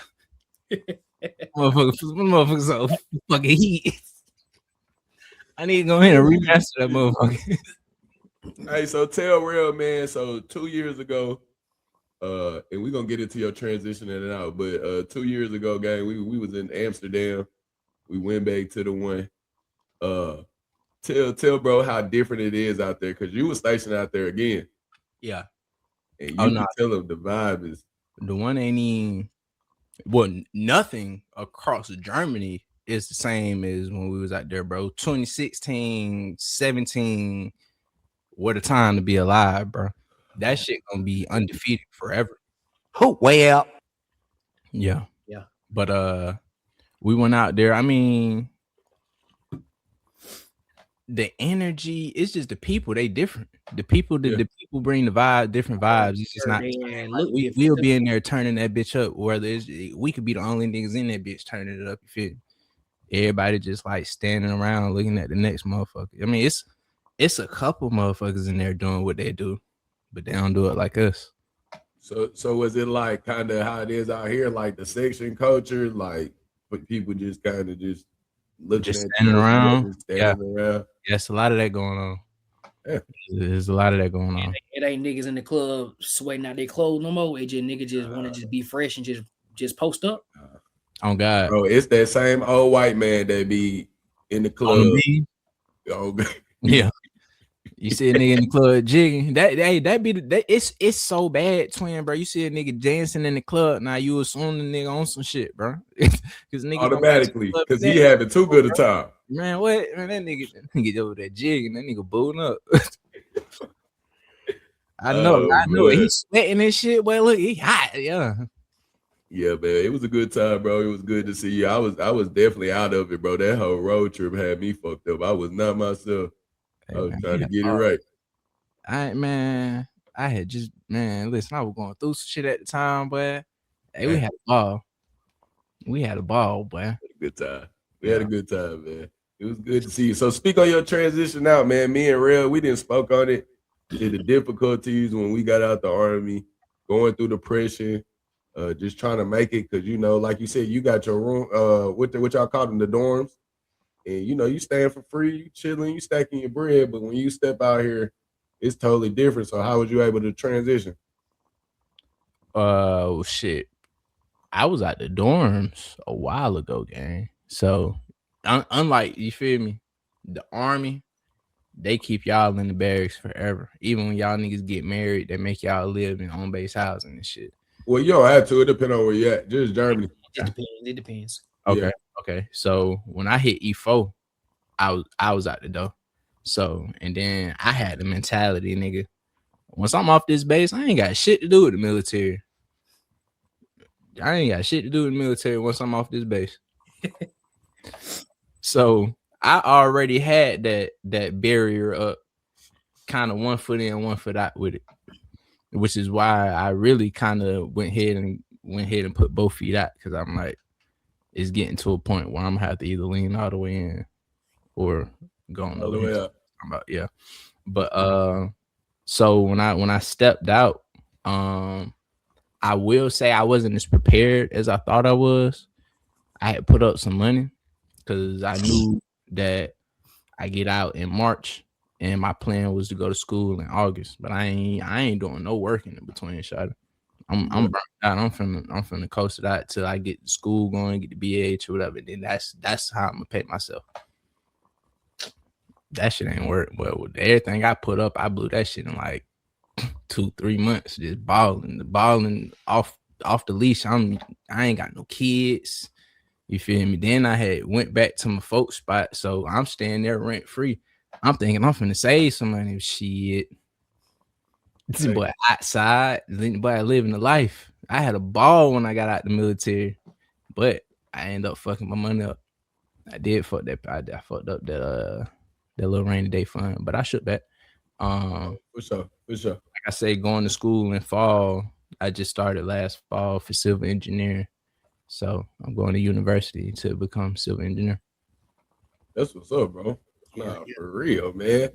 motherfucker so fucking heat. I need to go ahead and remaster that motherfucker. Hey, so tell real man. So 2 years ago, and we're gonna get into your transition in and out, but 2 years ago, gang, we was in Amsterdam. We went back to the one. Tell bro how different it is out there, because you were stationed out there again. Yeah. And you can tell them the vibe is the one ain't even nothing across Germany is the same as when we was out there, bro. 2016, 17, what a time to be alive, bro. That shit gonna be undefeated forever. Oh, well. Yeah. Yeah. But we went out there. I mean, the energy, it's just the people, they different. The people bring the vibe, different vibes. It's just not like we'll be in there turning that bitch up, whether we could be the only niggas in that bitch turning it up, you feel me? Everybody just like standing around looking at the next motherfucker. I mean, it's a couple motherfuckers in there doing what they do, but they don't do it like us. So was it like kind of how it is out here, like the section culture, like but people just kind of just looking just at standing around. around. Yes, a lot of that going on. Yeah. There's a lot of that going on. It ain't niggas in the club sweating out their clothes no more. It just niggas just want to just be fresh and just post up. On God, bro, it's that same old white man that be in the club. Oh, yeah. You see a nigga in the club jigging. It's so bad, twin, bro. You see a nigga dancing in the club, now you assume the nigga on some shit, bro. Because nigga automatically, because he having too good a time. Man, what? Man, that nigga over there jigging, that nigga booting up. I know. He's sweating and shit, but look, he hot, yeah. Yeah, man, it was a good time, bro. It was good to see you. I was definitely out of it, bro. That whole road trip had me fucked up. I was not myself. I was trying to get it right. I had just, listen, I was going through some shit at the time, but hey, we had a ball. We had a ball, boy. Good time. We had a good time, man. It was good to see you. So speak on your transition out, man. Me and Rell, we didn't spoke on it. The difficulties when we got out the army, going through depression, just trying to make it, because like you said, you got your room, what y'all call them, the dorms, and you staying for free, you chilling, you stacking your bread, but when you step out here, it's totally different. So how was you able to transition? Shit, I was at the dorms a while ago, gang. So unlike, you feel me, the army, they keep y'all in the barracks forever. Even when y'all niggas get married, they make y'all live in home base housing and shit. Well, you don't have to. It depends on where you at. Just Germany. It depends. Okay. Yeah. Okay. So when I hit E4, I was out the door. So, and then I had the mentality, nigga, once I'm off this base, I ain't got shit to do with the military. I ain't got shit to do with the military once I'm off this base. So I already had that barrier up, kind of 1 foot in, 1 foot out with it, which is why I really kind of went ahead and put both feet out, because I'm like, it's getting to a point where I'm gonna have to either lean all the way in or go on the way out. But so when I stepped out, I will say I wasn't as prepared as I thought I was. I had put up some money because I knew that I get out in March, and my plan was to go to school in August. But I ain't doing no work in between, shot. I'm burnt out. I'm finna coast it out till I get to school going, get the BH or whatever. Then that's how I'm gonna pay myself. That shit ain't work. But with everything I put up, I blew that shit in like 2-3 months, just balling off the leash. I ain't got no kids. You feel me? Then I had went back to my folks spot, so I'm staying there rent free. I'm thinking I'm finna save some money. Shit, this Hey. boy outside, boy living the life. I had a ball when I got out the military, but I ended up fucking my money up. I did fuck that. I fucked up that little rainy day fund, but I shook back. For sure. Like I say, going to school in fall. I just started last fall for civil engineering, so I'm going to university to become civil engineer. That's what's up, bro. Nah, for real, man.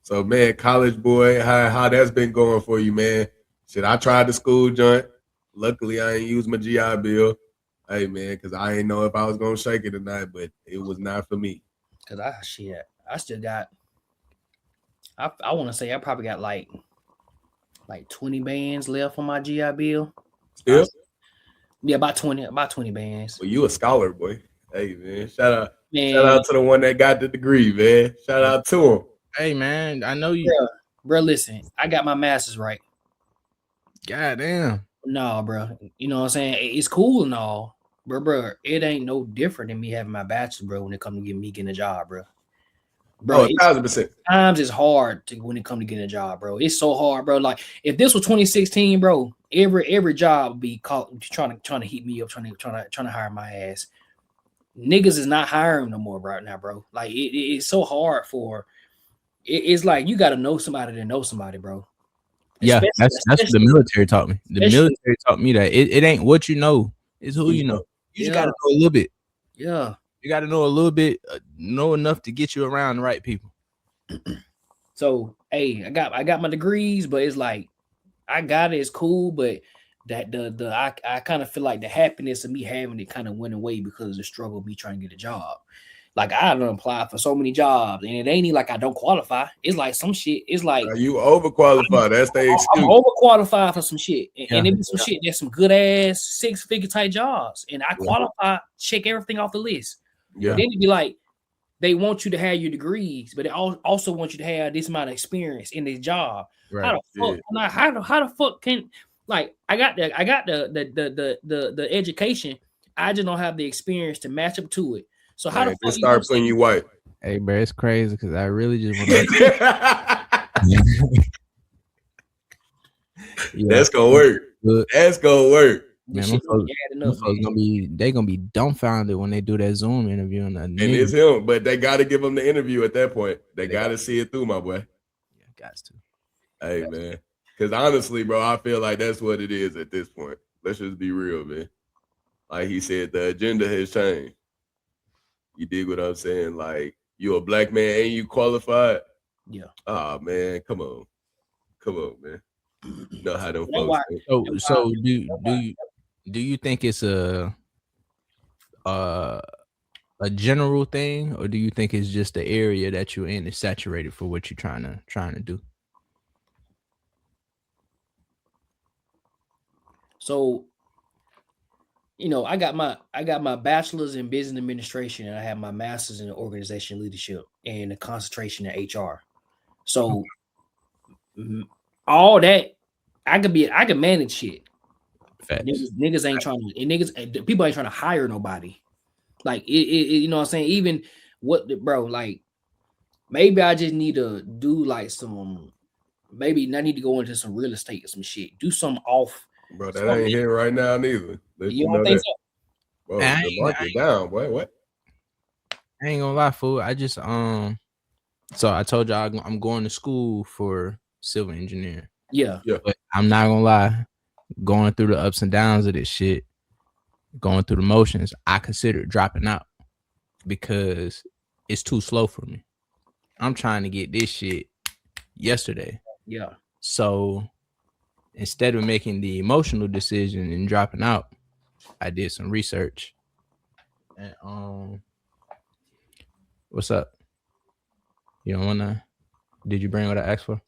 So, man, college boy, how that's been going for you, man? Shit, I tried the school joint. Luckily, I ain't used my GI Bill. Hey, man, because I ain't know if I was gonna shake it or not, but it was not for me. Cause I still got. I want to say I probably got like 20 bands left on my GI Bill. Still? Yeah, about 20 bands. Well, you a scholar, boy. Hey, man, shout out Man, to the one that got the degree, man. Shout out to him. Hey man, I know you. bro, listen, I got my master's right. Goddamn. No, bro. You know what I'm saying? It's cool and all, bro. It ain't no different than me having my bachelor's, bro. When it comes to getting a job, bro. Bro, 1,000%. Times is hard when it comes to getting a job, bro. It's so hard, bro. Like if this was 2016, bro, every job would be trying to heat me up, trying to hire my ass. Niggas is not hiring no more right now, bro. Like it's so hard for. It's like you got to know somebody to know somebody, bro. Yeah, that's what the military taught me. The military taught me that it ain't what you know, it's who you know. You just got to know a little bit. Yeah. You got to know a little bit, know enough to get you around the right people. So, hey, I got my degrees, but it's like I got it. It's cool, but that I kind of feel like the happiness of me having it kind of went away because of the struggle of me trying to get a job. Like I don't apply for so many jobs, and it ain't even like I don't qualify. It's like some shit. It's like you overqualified. That's the excuse. I'm overqualified for some shit, and it be some shit. There's some good ass 6-figure type jobs, and I qualify. Check everything off the list. Yeah. Then it'd be like they want you to have your degrees, but they also want you to have this amount of experience in this job. Right. How the fuck can like I got the education. I just don't have the experience to match up to it. So how the fuck just start putting you white? Hey, bro, it's crazy because I really just want to. That's gonna work. That's gonna work. Man, them folks gonna be dumbfounded when they do that Zoom interview. And it's him, but they got to give him the interview at that point. They got to see it through, my boy. Yeah, got to. Hey, man, because honestly, bro, I feel like that's what it is at this point. Let's just be real, man. Like he said, the agenda has changed. You dig what I'm saying? Like you a black man and you qualified. Yeah. Oh man, come on, man. You know how them folks. So do you think it's a general thing, or do you think it's just the area that you're in is saturated for what you're trying to do? So, you know, I got my bachelor's in business administration, and I have my master's in organization leadership and a concentration in HR. So, all that I could manage shit. Niggas ain't trying to, people ain't trying to hire nobody. Like it you know what I'm saying? Even bro, like maybe I just need to do like maybe I need to go into some real estate or some shit. Do something off. Bro, that ain't here right now neither. You don't think so? Bro, the market down, boy. What? I ain't gonna lie, fool. I just so I told you I'm going to school for civil engineering. Yeah. But I'm not gonna lie, going through the ups and downs of this shit, going through the motions, I considered dropping out because it's too slow for me. I'm trying to get this shit yesterday. Yeah. So instead of making the emotional decision and dropping out, I did some research. And what's up? You don't wanna? Did you bring what I asked for?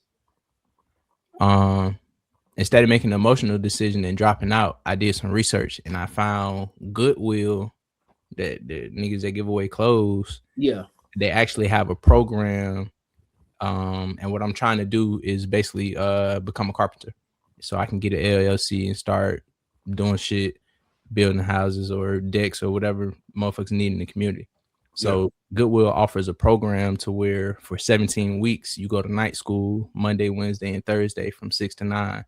Instead of making an emotional decision and dropping out, I did some research and I found Goodwill, that the niggas that give away clothes. Yeah. They actually have a program. And what I'm trying to do is basically become a carpenter, so I can get an LLC and start doing shit. building houses or decks or whatever motherfuckers need in the community. So Goodwill offers a program to where for 17 weeks you go to night school Monday, Wednesday, and Thursday from 6 to 9.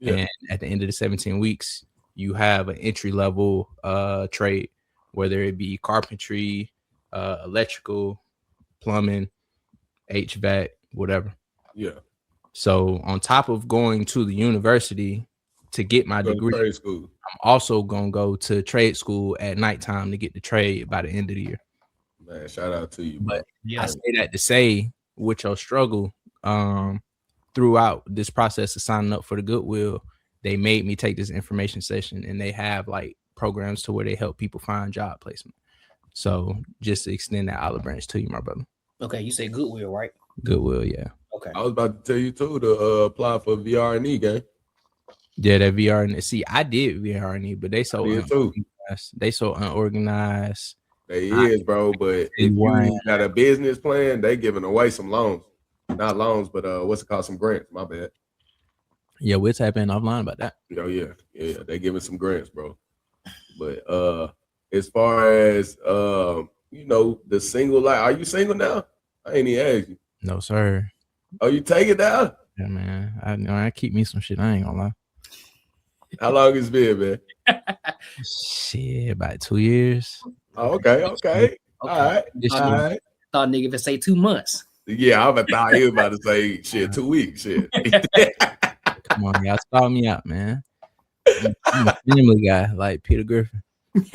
And at the end of the 17 weeks, you have an entry level trade, whether it be carpentry, electrical, plumbing, HVAC, whatever. Yeah. So on top of going to the university to get my degree, trade school. I'm also gonna go to trade school at nighttime to get the trade by the end of the year. Man, shout out to you, bro. But I say that to say with your struggle, throughout this process of signing up for the Goodwill, they made me take this information session, and they have like programs to where they help people find job placement. So just to extend that olive branch to you, my brother. Okay, you say Goodwill, right? Goodwill, yeah. Okay. I was about to tell you too to apply for VR&E game. Yeah, that VR&E. See, I did VR&E, but they so unorganized. They so unorganized. They is, bro. But if you got a business plan, they giving away some loans. Not loans, but what's it called? Some grants. My bad. Yeah, we're tapping offline about that. Oh yeah. They giving some grants, bro. But as far as you know, the single life, are you single now? I ain't even asked you. No, sir. Oh, you take it down? Yeah, man. I know I keep me some shit. I ain't gonna lie. How long it's been, man? Shit, about 2 years. Oh, okay. All right. Thought nigga if it say 2 months. Yeah, I thought he was about to say shit 2 weeks. Shit. Come on, y'all stall me out, man. I'm a family guy like Peter Griffin.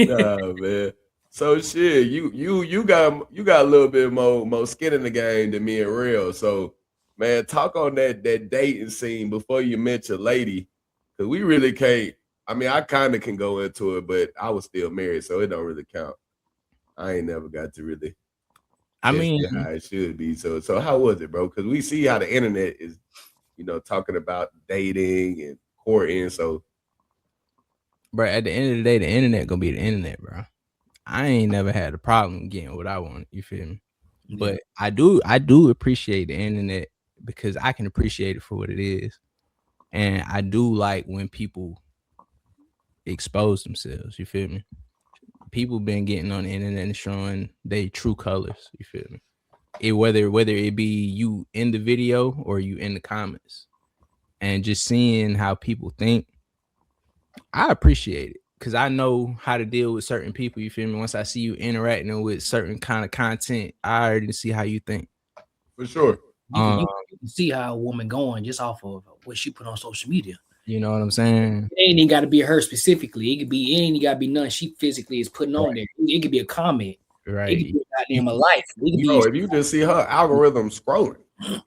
Nah, man. So shit, you got a little bit more skin in the game than me and Rell. So man, talk on that dating scene before you met your lady, because we really can't. I mean, I kind of can go into it, but I was still married, so it don't really count. I ain't never got to really. I mean, how it should be. So how was it, bro? Because we see how the internet is, you know, talking about dating and courting. So, bro, at the end of the day, the internet gonna be the internet, bro. I ain't never had a problem getting what I want. You feel me? Yeah. But I do appreciate the internet because I can appreciate it for what it is, and I do like when people expose themselves. You feel me? People been getting on the internet and showing their true colors. You feel me? Whether it be you in the video or you in the comments, and just seeing how people think, I appreciate it because I know how to deal with certain people. You feel me? Once I see you interacting with certain kind of content, I already see how you think. For sure. You can see how a woman going just off of what she put on social media. You know what I'm saying? It ain't even got to be her specifically. It ain't got to be nothing she physically is putting on there. It could be a comment. Right. It could be a goddamn life. If you just see her algorithm scrolling.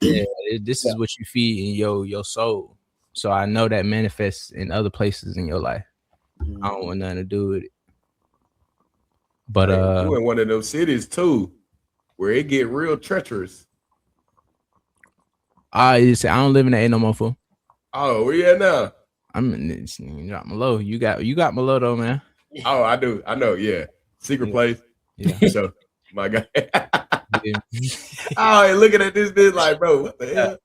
Yeah, this is what you feed in your soul. So I know that manifests in other places in your life. I don't want nothing to do with it. But you in one of those cities too, where it get real treacherous. I don't live in the A no more, fool. Oh, where you at now? I'm in Malo. You got Malo though, man. Oh, I do. I know. Yeah, secret place. Yeah. So my guy. Oh, looking at this bitch like, bro, what the hell?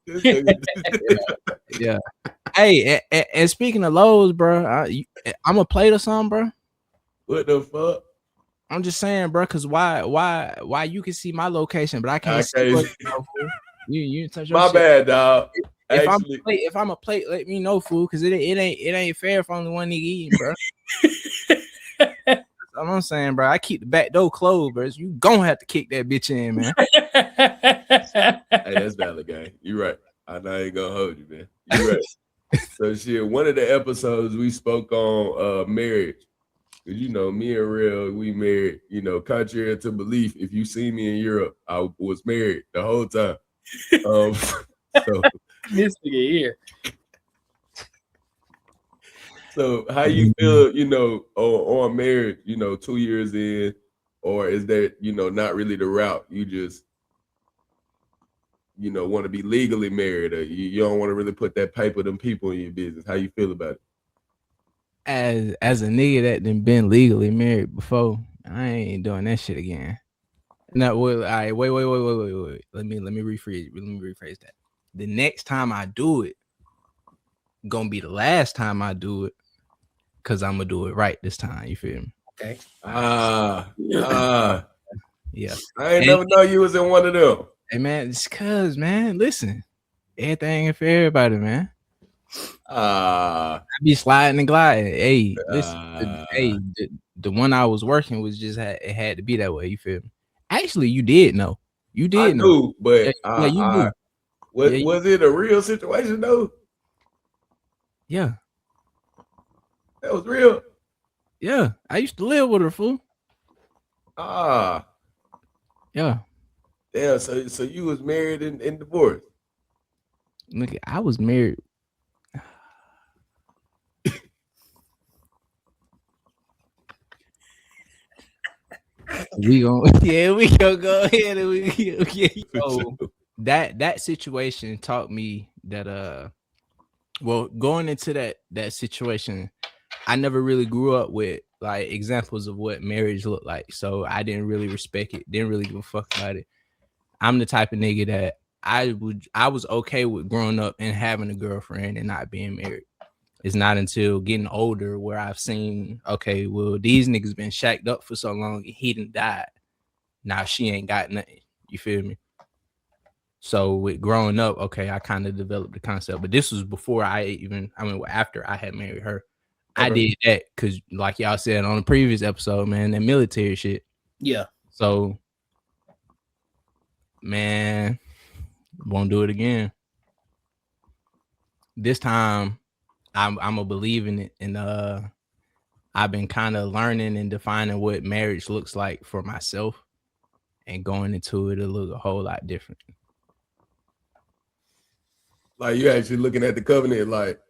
Yeah. Hey, and speaking of lows, bro, I'm a plate or something, bro. What the fuck? I'm just saying, bro, because why you can see my location, but I can't see you touch your my shit. Bad, dog. If I'm a plate, let me know, fool, because it ain't fair if only one nigga eating, bro. That's what I'm saying, bro. I keep the back door closed, bro. You gonna have to kick that bitch in, man. Hey, that's valid, gang. You right. I ain't gonna hold you, man. You right. So shit, one of the episodes we spoke on marriage. Cause you know, me and Rell, we married, you know, contrary to belief. If you see me in Europe, I was married the whole time. So this nigga here. So how you feel, you know, on marriage, you know, 2 years in, or is that, you know, not really the route? You just, you know, want to be legally married, or you don't want to really put that paper, them people in your business. How you feel about it? As a nigga that done been legally married before, I ain't doing that shit again. No, well, all right, wait. Let me rephrase that. The next time I do it, gonna be the last time I do it. because I'm gonna do it right this time. You feel me? Okay. Yeah. I ain't never know you was in one of them. Hey man, it's cause man, listen, everything is for everybody, man. I be sliding and gliding. Hey, listen, the one I was working was just it had to be that way. You feel me? Actually, you did know. You did know. Do, but yeah, you knew. Was it a real situation though? Yeah. That was real. Yeah, I used to live with her, fool. Yeah. Yeah, so you was married and divorced. Look, I was married. we gonna go ahead and so that situation taught me that well, going into that situation, I never really grew up with like examples of what marriage looked like. So I didn't really respect it, didn't really give a fuck about it. I'm the type of nigga that I was okay with growing up and having a girlfriend and not being married. It's not until getting older where I've seen, okay, well, these niggas been shacked up for so long and he done died. Now she ain't got nothing. You feel me? So with growing up, okay, I kind of developed the concept, but this was before after I had married her. Okay. I did that because, like y'all said on the previous episode, man, that military shit. Yeah. So, man, won't do it again. This time, I'm a believe in it, and I've been kind of learning and defining what marriage looks like for myself, and going into it a whole lot different. Like you actually looking at the covenant, like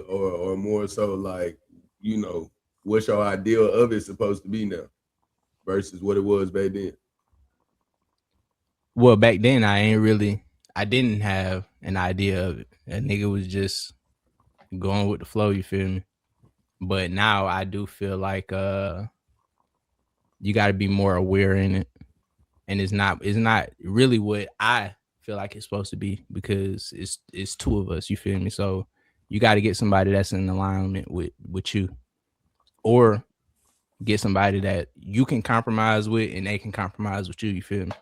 or more so like, you know, what's your ideal of it supposed to be now versus what it was back then? Well, back then I didn't have an idea of it. That nigga was just going with the flow, you feel me? But now I do feel like you got to be more aware in it, and it's not really what I feel like it's supposed to be, because it's two of us, you feel me? So you got to get somebody that's in alignment with you, or get somebody that you can compromise with and they can compromise with you. You feel me?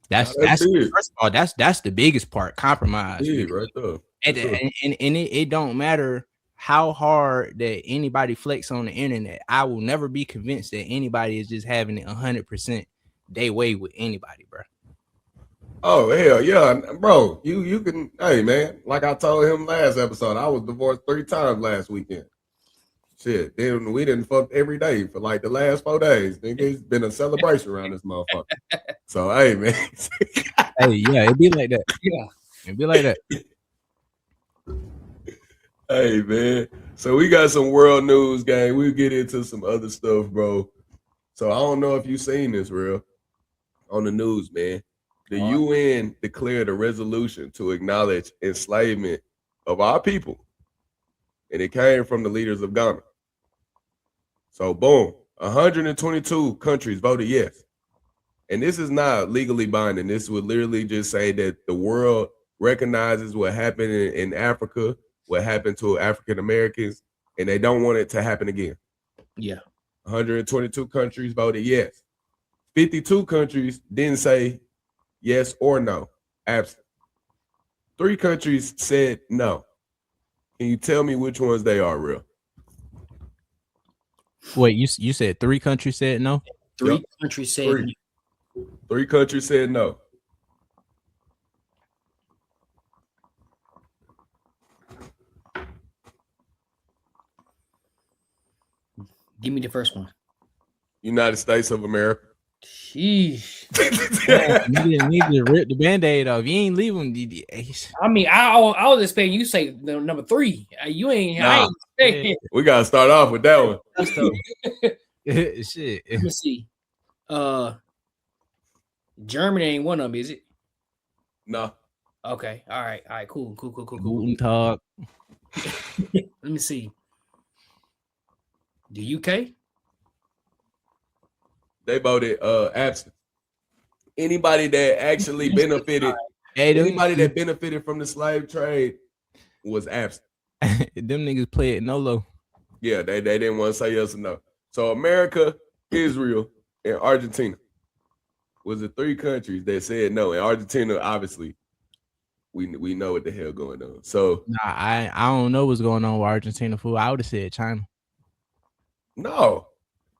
That's first of all, that's the biggest part, compromise. Right there. And it don't matter how hard that anybody flex on the internet. I will never be convinced that anybody is just having it 100% their way with anybody, bro. Oh hell yeah, bro. You can, hey man, like I told him last episode, I was divorced 3 times last weekend. Shit, then we didn't fuck every day for like the last 4 days. Nigga, it's been a celebration around this motherfucker. So hey man. Hey, yeah, it'd be like that. Yeah, it'd be like that. Hey man, so we got some world news, gang. We'll get into some other stuff, bro. So I don't know if you seen this, real on the news, man. The UN declared a resolution to acknowledge enslavement of our people, and it came from the leaders of Ghana. So boom, 122 countries voted yes. And this is not legally binding. This would literally just say that the world recognizes what happened in Africa, what happened to African Americans, and they don't want it to happen again. Yeah. 122 countries voted yes. 52 countries didn't say yes or no, absent. 3 countries said no. Can you tell me which ones they are, real? Wait, you said 3 countries said no? 3 countries said no. 3 countries said no. Give me the first one. United States of America. Sheesh. You need to rip the Band-Aid off. You ain't leaving. I mean, I was expecting you to say the number 3. You ain't. Nah. I ain't We gotta start off with that one. Shit. Let me see. Germany ain't one of them, is it? No. Okay. All right. Cool. Guten Tag. Let me see. The UK. They voted absent. Anybody that actually benefited, anybody that benefited from the slave trade was absent. Them niggas play it no-lo. Yeah, they didn't want to say yes or no. So America, Israel, and Argentina was the 3 countries that said no. And Argentina, obviously, we know what the hell going on. So Nah, I don't know what's going on with Argentina fool. I would have said China. no,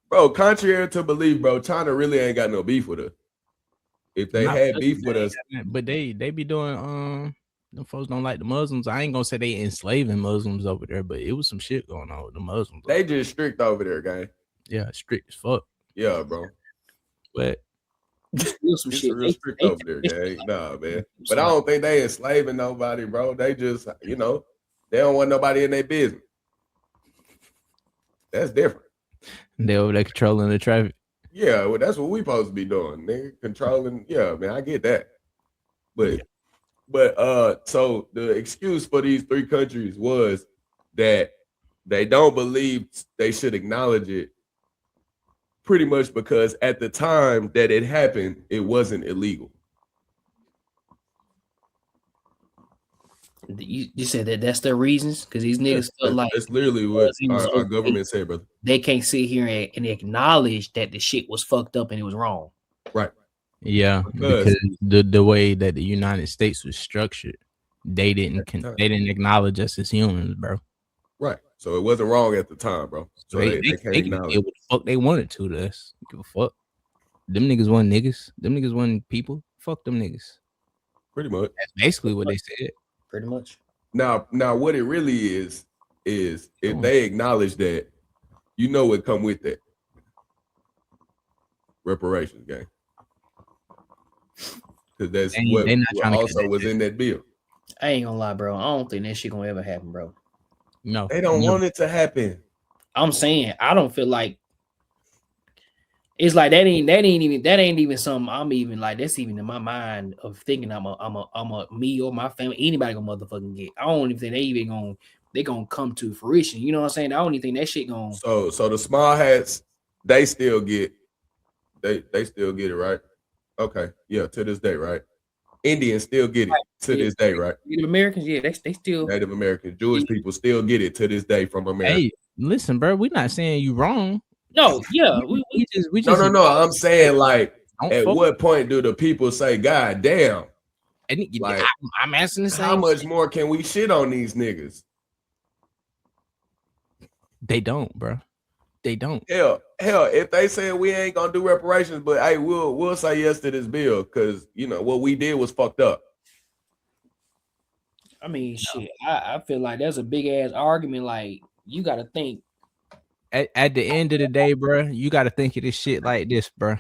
bro. Contrary to belief, bro, China really ain't got no beef with us. If they had beef with us, but they be doing them folks don't like the Muslims. I ain't gonna say they enslaving Muslims over there, but it was some shit going on with the Muslims. They just strict over there, gang. Yeah, strict as fuck. Yeah, bro. But some it's shit. Real strict over there, gang. Nah, man. But I don't think they enslaving nobody, bro. They just, they don't want nobody in their business. That's different. They over there controlling the traffic. Yeah, well, that's what we supposed to be doing. They controlling. Yeah, man, I get that. But so the excuse for these 3 countries was that they don't believe they should acknowledge it, pretty much because at the time that it happened, it wasn't illegal. You said that's their reasons because these niggas felt like that's literally what our government said, brother. They can't sit here and acknowledge that the shit was fucked up and it was wrong. Right. Yeah, because the way that the United States was structured, they didn't acknowledge us as humans, bro. Right. So it wasn't wrong at the time, bro. So they can't acknowledge it. What the fuck they wanted to us. Give a fuck. Them niggas wasn't niggas. Them niggas wasn't people. Fuck them niggas. Pretty much. That's basically what they said. Pretty much. Now what it really is if they acknowledge that, what come with that. Reparations, gang. Because that's what also was in that bill. I ain't gonna lie, bro. I don't think that shit gonna ever happen, bro. No. They don't want it to happen. I'm saying I don't feel like it's like that ain't even something I'm even like that's even in my mind of thinking I'm a me or my family, anybody gonna motherfucking get. I don't even think they gonna come to fruition. You know what I'm saying? I don't even think that shit gonna So the small hats, they still get it, right? Okay. Yeah, to this day, right? Indians still get it to this day, right? Native Americans, yeah, they still Native Americans, Jewish people still get it to this day from America. Hey, listen, bro, we're not saying you wrong. No, yeah, we just no. I'm saying like, at what point do the people say, "God damn"? Like, I'm asking the same. How much more can we shit on these niggas? They don't, bro. They don't. Hell, if they say we ain't gonna do reparations, but hey, we'll say yes to this bill because what we did was fucked up. I mean, shit. I feel like there's a big ass argument. Like, you got to think. At the end of the day, bro, you got to think of this shit like this, bro.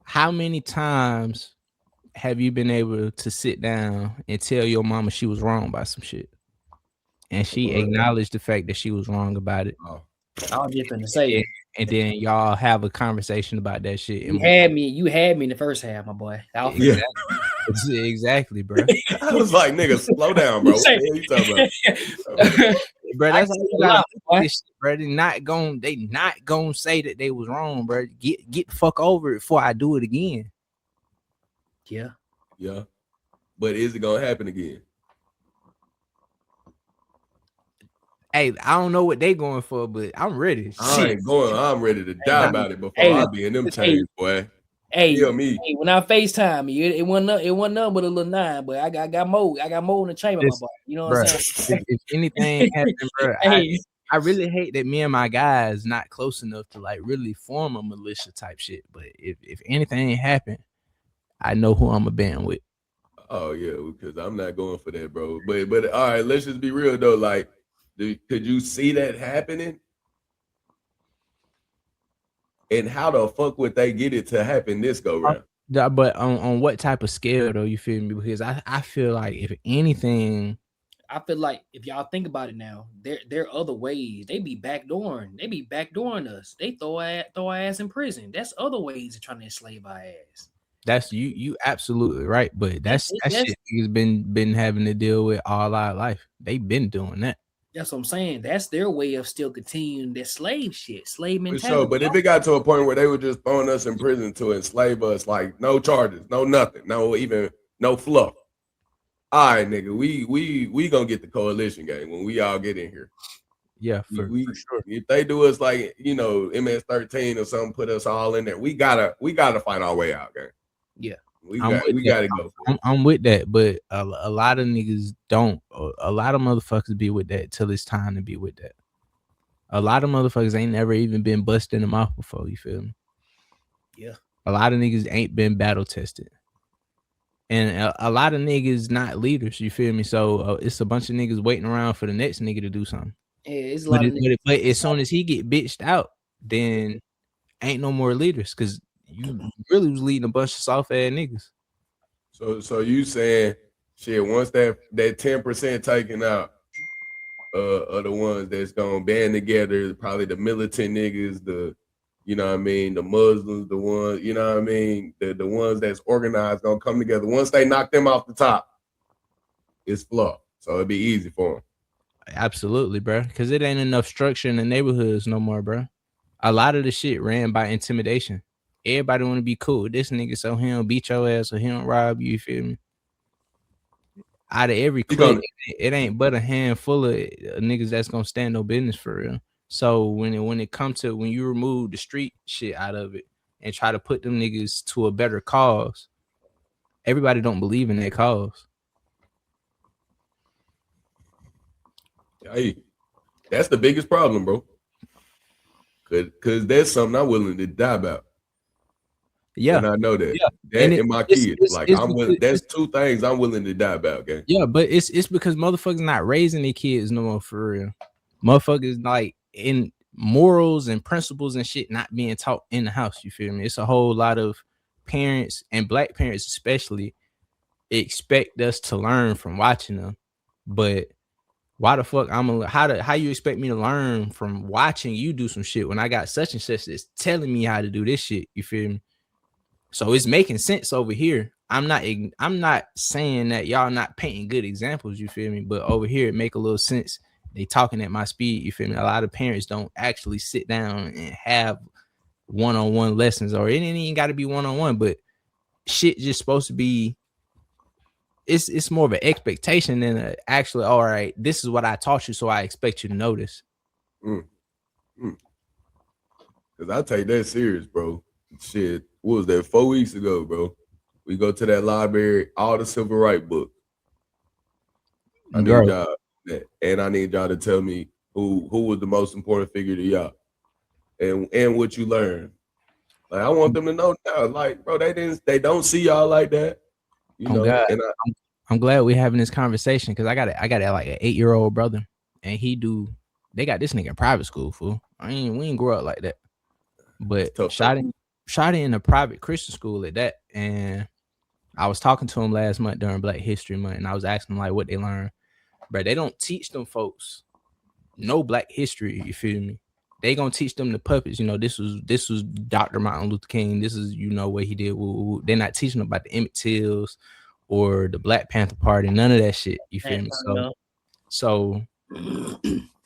How many times have you been able to sit down and tell your mama she was wrong about some shit, and she acknowledged the fact that she was wrong about it? I was just gonna say, and then y'all have a conversation about that shit. You had me in the first half, my boy. Yeah. Exactly, bro. I was like, nigga, slow down, bro. What the hell you talking about? Bro, that's how you gotta this shit, bro. They not gonna say that they was wrong, bro. Get the fuck over it before I do it again. Yeah. But is it gonna happen again? Hey, I don't know what they going for, but I'm ready. I'm ready to die about it before I be in them chains, boy. Hey, when I FaceTime you, it wasn't nothing but a little 9, but I got more in the chamber, my boy. You know what I'm saying? If anything happens, bro, I really hate that me and my guys not close enough to like really form a militia type shit. But if anything happened, I know who I'm a band with. Oh yeah, because I'm not going for that, bro. But all right, let's just be real though. Like, could you see that happening? And how the fuck would they get it to happen this go round? But on what type of scale though? You feel me? Because I feel like if anything, I feel like if y'all think about it now, there are other ways. They be backdooring us. They throw our ass in prison. That's other ways of trying to enslave our ass. That's you absolutely right. But that shit has been having to deal with all our life. They've been doing that. That's what I'm saying. That's their way of still continuing that slave shit, slave mentality. For sure, but if it got to a point where they were just throwing us in prison to enslave us, like no charges, no nothing, no fluff, All right, nigga, we gonna get the coalition game when we all get in here. Yeah, for sure. If they do us like MS-13 or something, put us all in there. We gotta find our way out, gang. Yeah, we gotta go for it. I'm with that, but a lot of niggas don't. A lot of motherfuckers be with that till it's time to be with that. A lot of motherfuckers ain't never even been busted in the mouth before. You feel me? Yeah. A lot of niggas ain't been battle tested. And a lot of niggas not leaders, you feel me? So it's a bunch of niggas waiting around for the next nigga to do something. Yeah, it's a lot of niggas. But as soon as he get bitched out, then ain't no more leaders because you really was leading a bunch of soft ass niggas. So you saying shit? Once that 10% taken out, are the ones that's gonna band together, probably the militant niggas, the the Muslims, the ones, the ones that's organized gonna come together. Once they knock them off the top, it's flop. So it'd be easy for them. Absolutely, bro. Because it ain't enough structure in the neighborhoods no more, bro. A lot of the shit ran by intimidation. Everybody want to be cool with this nigga so he don't beat your ass or he don't rob you. You feel me? Out of every clique, it ain't but a handful of niggas that's gonna stand no business for real. So when it comes to when you remove the street shit out of it and try to put them niggas to a better cause, everybody don't believe in that cause. Hey, that's the biggest problem, bro. Cause that's something I'm willing to die about. Yeah, and I know that. Yeah. That and my kids, that's two things I'm willing to die about, gang. Yeah, but it's because motherfuckers not raising their kids no more for real. Motherfuckers like in morals and principles and shit not being taught in the house. You feel me? It's a whole lot of parents and black parents especially expect us to learn from watching them, but why the fuck how you expect me to learn from watching you do some shit when I got such and such that's telling me how to do this shit? You feel me? So it's making sense over here. I'm not saying that y'all not painting good examples, you feel me? But over here it make a little sense. They talking at my speed, you feel me? A lot of parents don't actually sit down and have one-on-one lessons, or it ain't even got to be one-on-one, but shit just supposed to be. It's more of an expectation than actually. All right, this is what I taught you, so I expect you to know this. Cause I take that serious, bro. Shit, what was that? 4 weeks ago, bro. We go to that library, all the civil rights books. I need y'all, and I need y'all to tell me who was the most important figure to y'all, and what you learned. Like I want them to know now. Like, bro, they don't see y'all like that. You know, and I'm glad we're having this conversation because I got like an 8-year-old brother, and they got this nigga in private school, fool. We ain't grow up like that. But shot in a private Christian school at that. And I was talking to him last month during Black History Month, and I was asking them like what they learned. But they don't teach them folks no Black history, you feel me? They gonna teach them the puppets. You know, this was Dr. Martin Luther King. This is, what he did. They're not teaching them about the Emmett Tills or the Black Panther Party, none of that shit. You feel me? So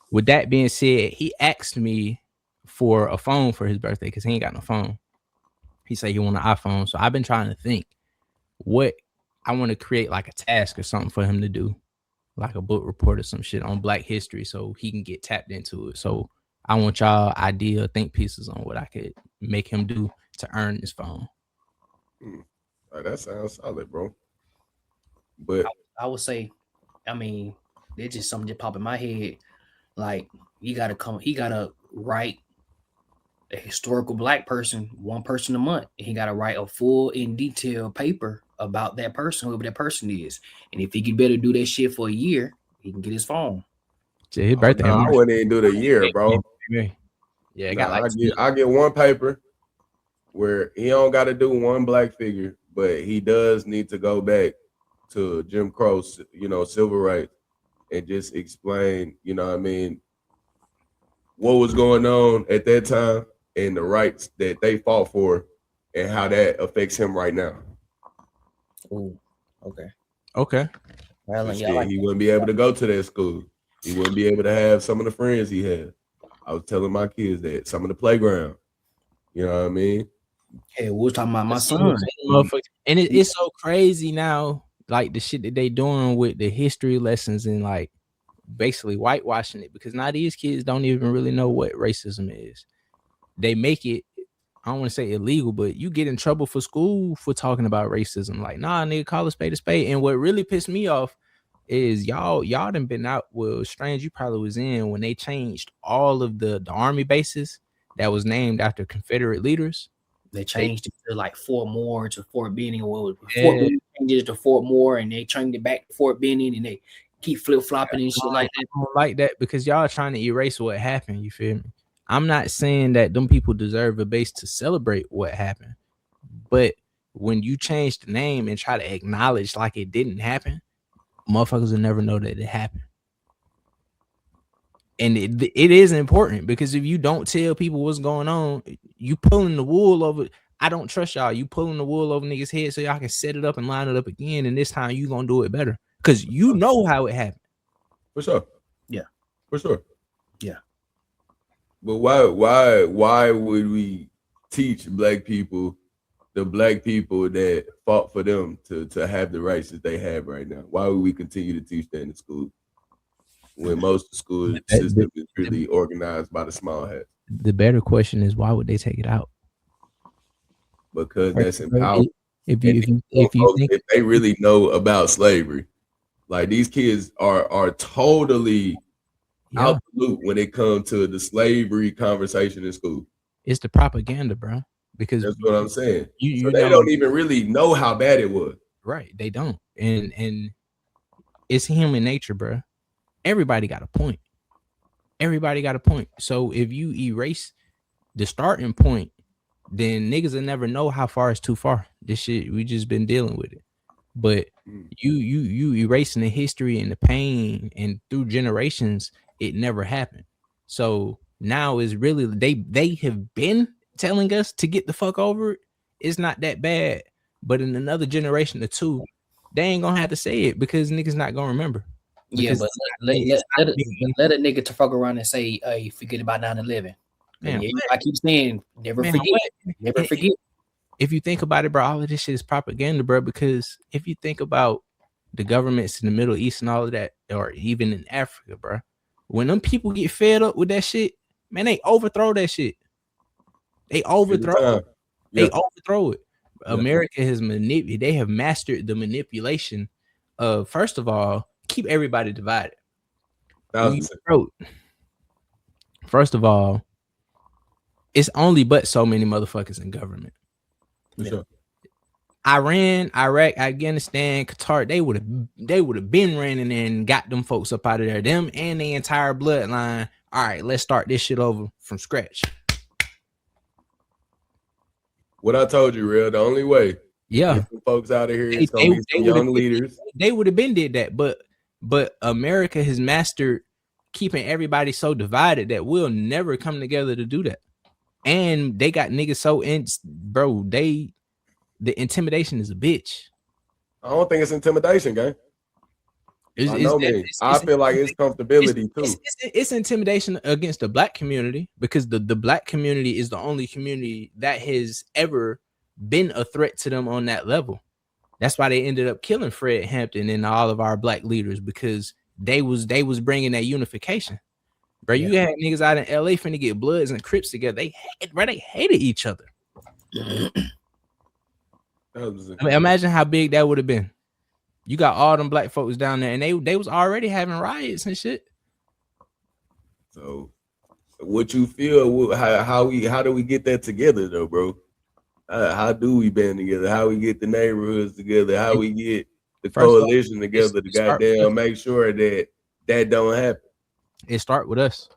with that being said, he asked me for a phone for his birthday because he ain't got no phone. He said he want an iPhone. So I've been trying to think what I want to create, like a task or something for him to do, like a book report or some shit on Black history so he can get tapped into it. So I want y'all idea, think pieces on what I could make him do to earn this phone. That sounds solid, bro. But I would say, I mean, there's just something that pop in my head. Like he gotta write a historical Black person, one person a month. And he gotta write a full in detail paper about that person, whoever that person is. And if he could better do that shit for a year, he can get his phone. His birthday. I wouldn't even do the year, bro. Yeah, I get one paper where he don't got to do one Black figure, but he does need to go back to Jim Crow, civil rights, and just explain, what was going on at that time and the rights that they fought for and how that affects him right now. Oh, okay. Well, he wouldn't be able to go to that school. He wouldn't be able to have some of the friends he had. I was telling my kids that some of the playground, you know what I mean? Hey, we was talking about my son. And it's so crazy now. like the shit that they doing with the history lessons and like basically whitewashing it, because now these kids don't even really know what racism is. They make it, I don't want to say illegal, but you get in trouble for school for talking about racism. Like, nah, nigga, call a spade a spade. And what really pissed me off is y'all done been out. Well, Strange, you probably was in when they changed all of the army bases that was named after Confederate leaders. They changed it to like Fort Moore to Fort Benning. Well, Fort Benning changed it to Fort Moore, and they changed it back to Fort Benning, and they keep flip flopping and shit like that. I don't like that because y'all are trying to erase what happened. You feel me? I'm not saying that them people deserve a base to celebrate what happened, but when you change the name and try to acknowledge like it didn't happen, motherfuckers will never know that it happened. And it is important, because if you don't tell people what's going on, you pulling the wool over. I don't trust y'all. You pulling the wool over niggas' head so y'all can set it up and line it up again. And this time you gonna do it better because you know how it happened. For sure. Yeah. For sure. Yeah. But why would we teach black people, the black people that fought for them to have the rights that they have right now? Why would we continue to teach that in the school when most of the school system is really organized by the small hats? The better question is, why would they take it out? Because that's empowered. If they really know about slavery, like these kids are totally out the loop when it comes to the slavery conversation in school. It's the propaganda, bro. Because that's what I'm saying. You they don't even really know how bad it was. Right, they don't, and it's human nature, bro. Everybody got a point. Everybody got a point. So if you erase the starting point, then niggas will never know how far is too far. This shit, we just been dealing with it. But you erasing the history and the pain, and through generations, it never happened. So now is really they have been telling us to get the fuck over it. It's not that bad. But in another generation or two, they ain't gonna have to say it because niggas not gonna remember. Yeah, but let a nigga to fuck around and say, "Hey, forget about 9/11." I keep saying, never forget. Never forget. If you think about it, bro, all of this shit is propaganda, bro. Because if you think about the governments in the Middle East and all of that, or even in Africa, bro, when them people get fed up with that shit, man, they overthrow that shit. They overthrow it. They overthrow it. America has they have mastered the manipulation of, first of all, keep everybody divided. First of all, it's only but so many motherfuckers in government. For sure. Iran, Iraq, Afghanistan, Qatar, they would have been running and got them folks up out of there. Them and the entire bloodline. All right, let's start this shit over from scratch. What I told you, Rell, the only way. Yeah. Folks out of here, it's gonna be some young leaders. They would have been did that, but America has mastered keeping everybody so divided that we'll never come together to do that. And they got niggas so bro, the intimidation is a bitch. I don't think it's intimidation, gang. I feel like it's comfortability too. It's intimidation against the black community, because the black community is the only community that has ever been a threat to them on that level. That's why they ended up killing Fred Hampton and all of our black leaders, because they was bringing that unification. Bro, you had niggas out in LA finna get Bloods and Crips together. They hated each other. Imagine how big that would have been. You got all them black folks down there, and they was already having riots and shit. So, what you feel? How do we get that together, though, bro? How do we band together? How we get the neighborhoods together? How we get the coalition together to goddamn make sure that don't happen? It start with us.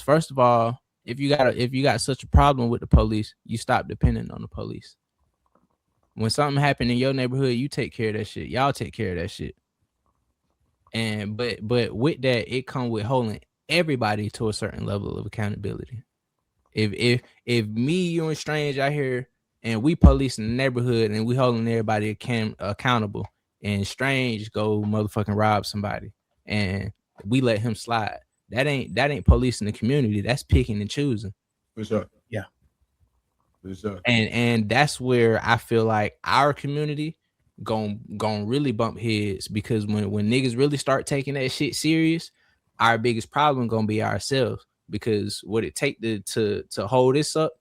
First of all, if you got such a problem with the police, you stop depending on the police. When something happened in your neighborhood, you take care of that shit. Y'all take care of that shit. And but with that, it comes with holding everybody to a certain level of accountability. If me, you, and Strange out here and we police in the neighborhood and we holding everybody accountable, and Strange go motherfucking rob somebody and we let him slide, that ain't policing the community. That's picking and choosing. For sure. And that's where I feel like our community gon' really bump heads, because when niggas really start taking that shit serious, our biggest problem gonna be ourselves, because what it take to hold this up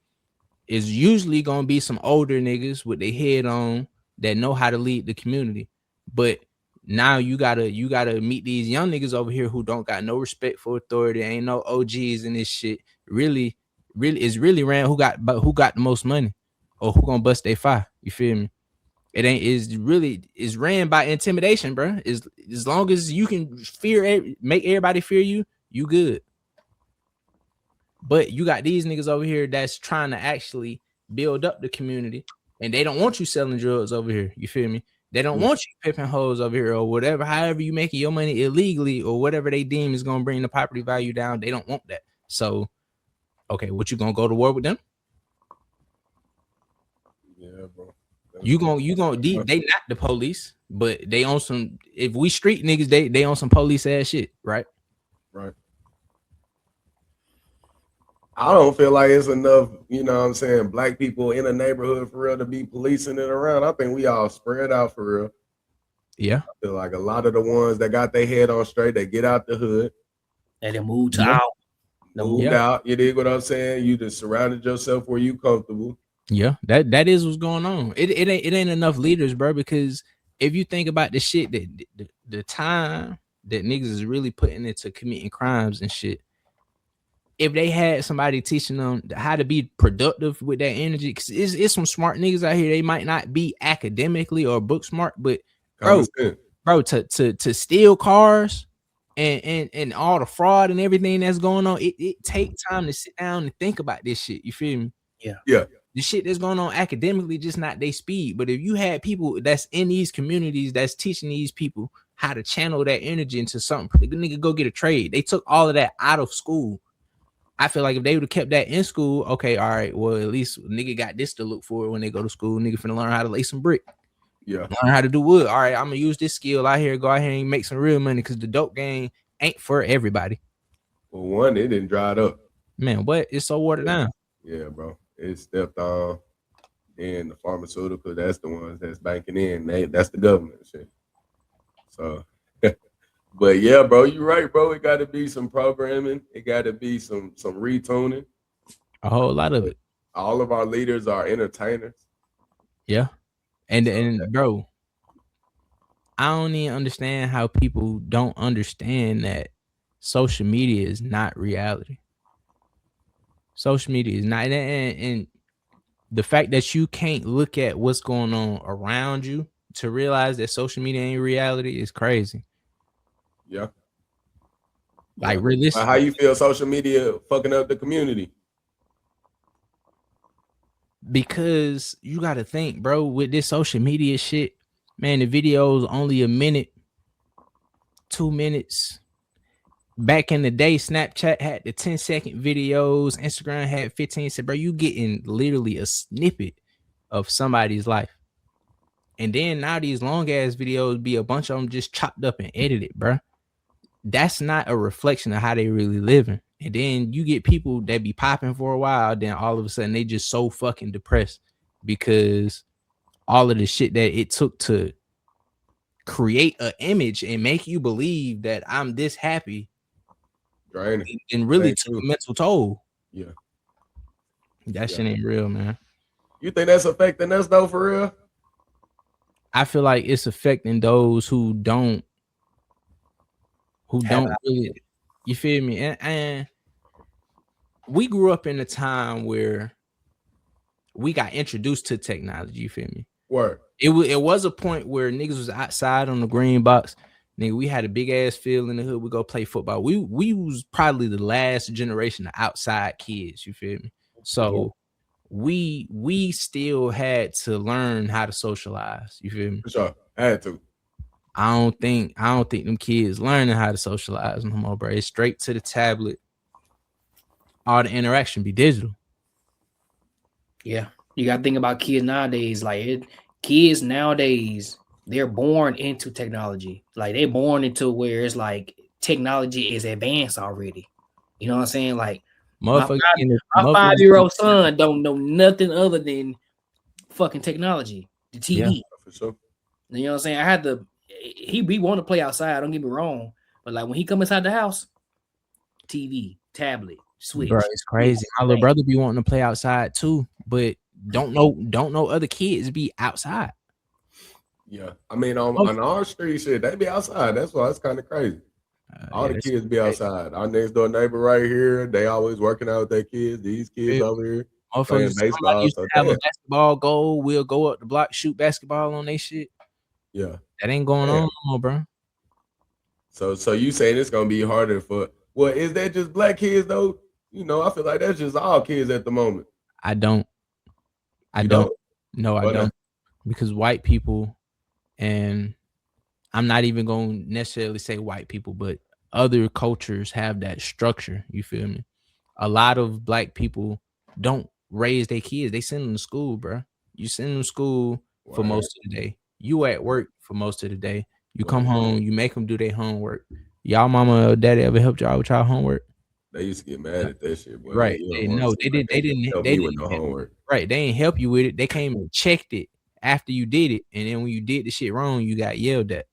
is usually gonna be some older niggas with their head on that know how to lead the community. But now you gotta meet these young niggas over here who don't got no respect for authority, ain't no OGs in this shit. Really it's really ran who got the most money or who gonna bust their fire. You feel me? It ain't is ran by intimidation, bro. Is as long as you can make everybody fear you, you good. But you got these niggas over here that's trying to actually build up the community, and they don't want you selling drugs over here. You feel me? They don't want you pimping hoes over here or whatever. However you making your money illegally or whatever they deem is gonna bring the property value down. They don't want that. So, okay, what you gonna go to war with them? Yeah, bro. You gonna they not the police, but they on some. If we street niggas, they on some police ass shit, right? Right. I don't feel like it's enough, you know what I'm saying, black people in a neighborhood for real to be policing it around. I think we all spread out for real. Yeah. I feel like a lot of the ones that got their head on straight, they get out the hood. And they moved out. Moved out. You dig what I'm saying? You just surrounded yourself where you comfortable. Yeah, that is what's going on. It ain't enough leaders, bro, because if you think about the shit that the time that niggas is really putting into committing crimes and shit, if they had somebody teaching them how to be productive with that energy, because it's some smart niggas out here. They might not be academically or book smart, but bro, to steal cars and all the fraud and everything that's going on, it takes time to sit down and think about this shit. You feel me? Yeah. The shit that's going on academically just not their speed. But if you had people that's in these communities that's teaching these people how to channel that energy into something, the nigga go get a trade. They took all of that out of school. I feel like if they would have kept that in school, okay, all right, well, at least nigga got this to look for when they go to school. Nigga finna learn how to lay some brick. Yeah. Learn how to do wood. All right, I'm gonna use this skill out here, go out here and make some real money, because the dope game ain't for everybody. Well, one, it didn't dry it up. Man, what? It's so watered down. Yeah, bro. It stepped on. And the pharmaceutical, that's the ones that's banking in. That's the government shit. So, but yeah, bro, you're right, bro. It got to be some programming. It got to be some retuning. A whole lot of it. All of our leaders are entertainers. Yeah. And bro, I don't even understand how people don't understand that social media is not reality. Social media is not, and the fact that you can't look at what's going on around you to realize that social media ain't reality is crazy. Yeah. Like realistic. How you feel social media fucking up the community? Because you got to think, bro, with this social media shit, man, the video is only a minute, 2 minutes. Back in the day, Snapchat had the 10-second videos. Instagram had 15. So, bro, you getting literally a snippet of somebody's life. And then now these long ass videos be a bunch of them just chopped up and edited, bro. That's not a reflection of how they really living. And then you get people that be popping for a while, then all of a sudden they just so fucking depressed because all of the shit that it took to create an image and make you believe that I'm this happy. Draining. And really took a mental toll. Yeah. That shit ain't real, man. You think that's affecting us though, for real? I feel like it's affecting those who don't really, you feel me? And we grew up in a time where we got introduced to technology, you feel me? Word. It was a point where niggas was outside on the green box. Nigga, we had a big ass field in the hood. We go play football. We was probably the last generation of outside kids. You feel me? So we still had to learn how to socialize. You feel me? For sure, I had to. I don't think them kids learning how to socialize no more, bro. It's straight to the tablet. All the interaction be digital. Yeah, you got to think about kids nowadays. Kids nowadays, they're born into technology. Like they're born into where it's like technology is advanced already. You know what I'm saying? Like my 5-year-old son don't know nothing other than fucking technology, the TV. Yeah, for sure. You know what I'm saying? I had to. He want to play outside. Don't get me wrong, but like when he come inside the house, TV, tablet, switch. Bro, it's crazy. My little brother be wanting to play outside too, but don't know other kids be outside. Yeah, I mean on our street, shit, they be outside. That's why it's kind of crazy. All the kids be outside. Our next door neighbor right here, they always working out with their kids. These kids over here playing baseball. Used to have a basketball goal. We'll go up the block, shoot basketball on they shit. Yeah, that ain't going on no more, bro. So you saying it's gonna be harder for? Well, is that just black kids though? You know, I feel like that's just all kids at the moment. I don't. No, I don't. Because white people, and I'm not even going to necessarily say white people, but other cultures have that structure. You feel me? A lot of black people don't raise their kids. They send them to school, bro. You send them to school for most of the day. You at work for most of the day. You come home, you make them do their homework. Y'all mama or daddy ever helped y'all with y'all homework? They used to get mad at that shit, boy. Right. They didn't help me with no homework. Right. They ain't help you with it. They came and checked it after you did it. And then when you did the shit wrong, you got yelled at.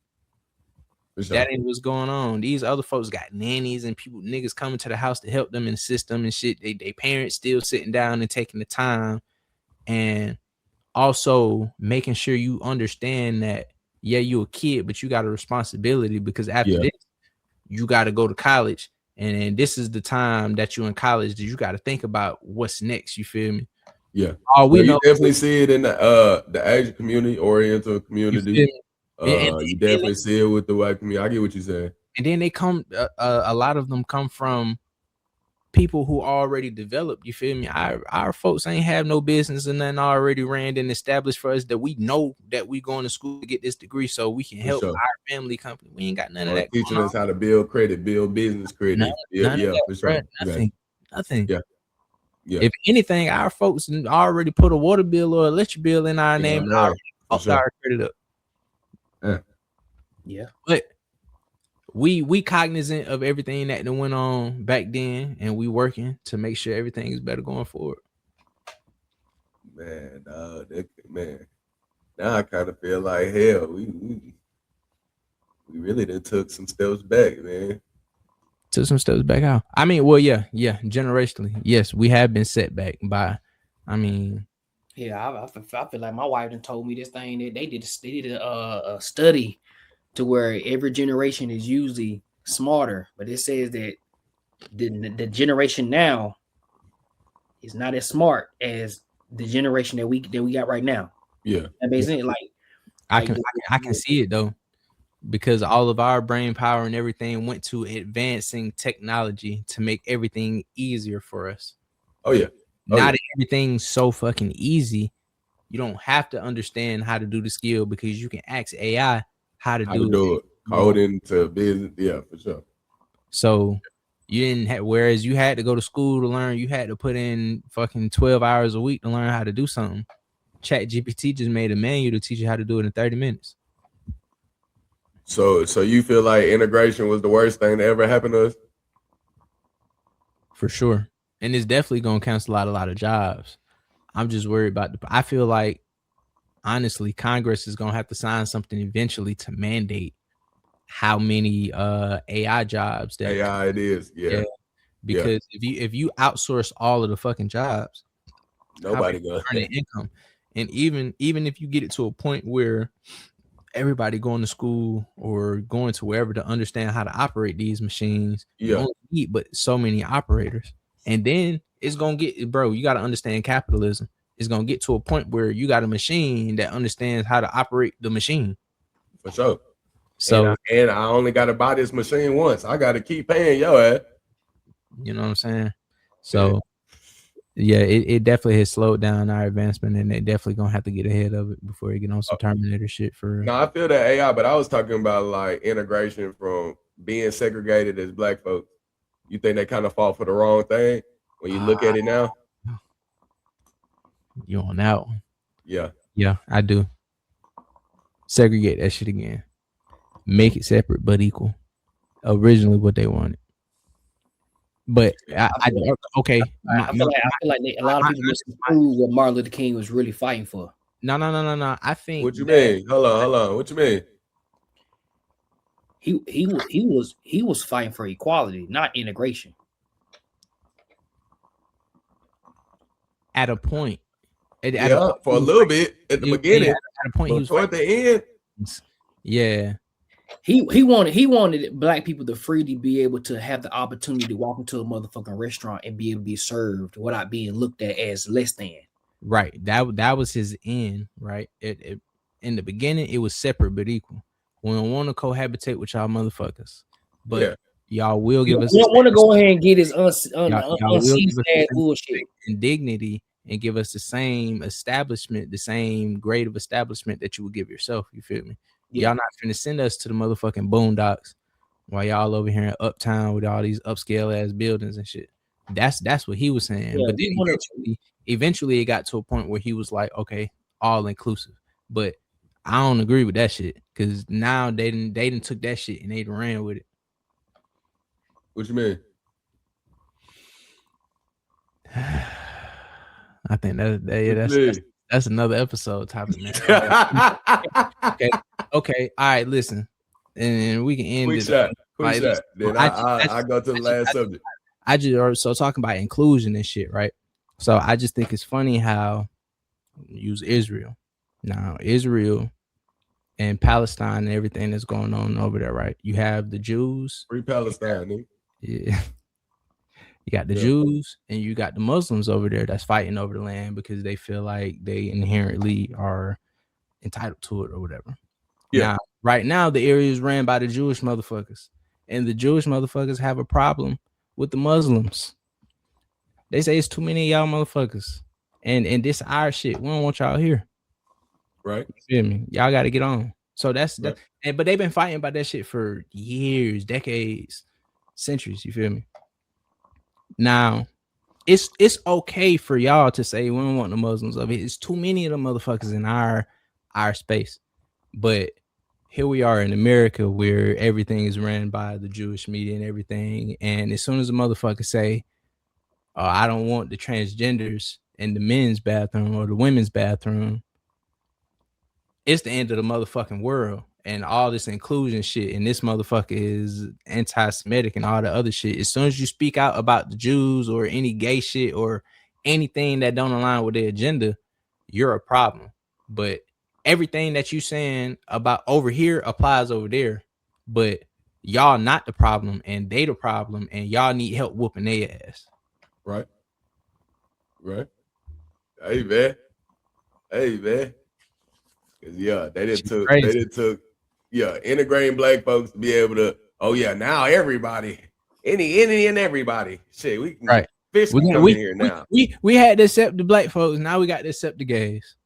That ain't what's going on. These other folks got nannies and people, niggas coming to the house to help them and assist them and shit. They parents still sitting down and taking the time, and also making sure you understand that, yeah, you a kid, but you got a responsibility, because after this, you got to go to college. And this is the time that you're in college that you got to think about what's next. You feel me? Yeah. You definitely see it in the Asian community, Oriental community. You definitely see it with the white community. I get what you're saying. And then they come, a lot of them come from people who already developed. You feel me? Our folks ain't have no business and nothing already ran and established for us, that we know that we going to school to get this degree so we can help our family company. We ain't got none of that. Teaching us how to build credit, build business credit. For sure. Nothing. Yeah. If anything, our folks already put a water bill or electric bill in our name and already fucked our credit up. Yeah. But we cognizant of everything that went on back then, and we working to make sure everything is better going forward. Man, man. Now I kind of feel like hell. We really done took some steps back, man. Took some steps back out. I mean, well, yeah, generationally, yes, we have been set back by. I mean, yeah, I feel like my wife done told me this thing that they did a study to where every generation is usually smarter, but it says that the generation now is not as smart as the generation that we got right now. Yeah, that makes sense. Like I can see it though, because all of our brain power and everything went to advancing technology to make everything easier for us. Oh yeah. Now that everything's so fucking easy, you don't have to understand how to do the skill, because you can ask AI how to do it. Coding to business, yeah, for sure. So you didn't have, whereas you had to go to school to learn, you had to put in fucking 12 hours a week to learn how to do something. ChatGPT just made a manual to teach you how to do it in 30 minutes. So you feel like integration was the worst thing that ever happened to us? For sure. And it's definitely going to cancel out a lot of jobs. I'm just worried about I feel like, honestly, Congress is going to have to sign something eventually to mandate how many AI jobs that AI it is. Yeah. Because if you outsource all of the fucking jobs, nobody gonna earn income. And even if you get it to a point where everybody going to school or going to wherever to understand how to operate these machines, you only need but so many operators. And then it's gonna get, bro, you got to understand capitalism. It's gonna get to a point where you got a machine that understands how to operate the machine. For sure. So and I only got to buy this machine once. I got to keep paying your ass. You know what I'm saying? So yeah, it definitely has slowed down our advancement, and they definitely gonna have to get ahead of it before they get on some Terminator shit for real. No, I feel that AI, but I was talking about like integration from being segregated as black folks. You think they kind of fall for the wrong thing when you look at it now? You on that one? Yeah. Yeah, I do. Segregate that shit again. Make it separate but equal. Originally what they wanted. But I feel like a lot of people misconstrue what Martin Luther King was really fighting for. No. I think What you mean? Hold on. What you mean? He was fighting for equality, not integration. at a point. Yeah, for a little bit at the beginning, at a point he but was toward fighting. the end, Yeah. He wanted black people to freely be able to have the opportunity to walk into a motherfucking restaurant and be able to be served without being looked at as less than. Right. That was his end, right? It in the beginning it was separate but equal. We don't want to cohabitate with y'all motherfuckers, but y'all will give us. You don't want to go ahead and get his y'all will give us ass bullshit and dignity and give us the same establishment, the same grade of establishment that you would give yourself. You feel me? Yeah. Y'all not finna send us to the motherfucking boondocks while y'all over here in Uptown with all these upscale ass buildings and shit. That's what he was saying. Yeah, but then eventually it got to a point where he was like, okay, all inclusive. But I don't agree with that shit because now they didn't took that shit and they ran with it. What you mean? I think that's another episode topic, man. Okay. All right, listen, and we can end Quick shot. Then I go to the last subject. I just so talking about inclusion and shit, right? So I just think it's funny how use Israel. Now Israel and Palestine and everything that's going on over there, right? You have the Jews. Free Palestine, nigga. Yeah. You got the Jews and you got the Muslims over there that's fighting over the land because they feel like they inherently are entitled to it or whatever. Yeah. Now, right now, the area is ran by the Jewish motherfuckers, and the Jewish motherfuckers have a problem with the Muslims. They say it's too many of y'all motherfuckers, and this our shit. We don't want y'all here. Right? You feel me? Y'all got to get on. So that's right. But they've been fighting about that shit for years, decades, centuries. You feel me? Now, it's okay for y'all to say we don't want the Muslims of it. It's too many of the motherfuckers in our space. But here we are in America where everything is ran by the Jewish media and everything. And as soon as a motherfucker say, oh, I don't want the transgenders in the men's bathroom or the women's bathroom, it's the end of the motherfucking world. And all this inclusion shit, and this motherfucker is anti-Semitic and all the other shit. As soon as you speak out about the Jews or any gay shit or anything that don't align with their agenda, you're a problem. But everything that you saying about over here applies over there. But y'all not the problem, and they the problem, and y'all need help whooping their ass. Right. Hey man. Yeah, they didn't took integrating black folks to be able to. Oh yeah, now everybody, any and everybody. Shit, we can fish come in here now. We had to accept the black folks. Now we got to accept the gays.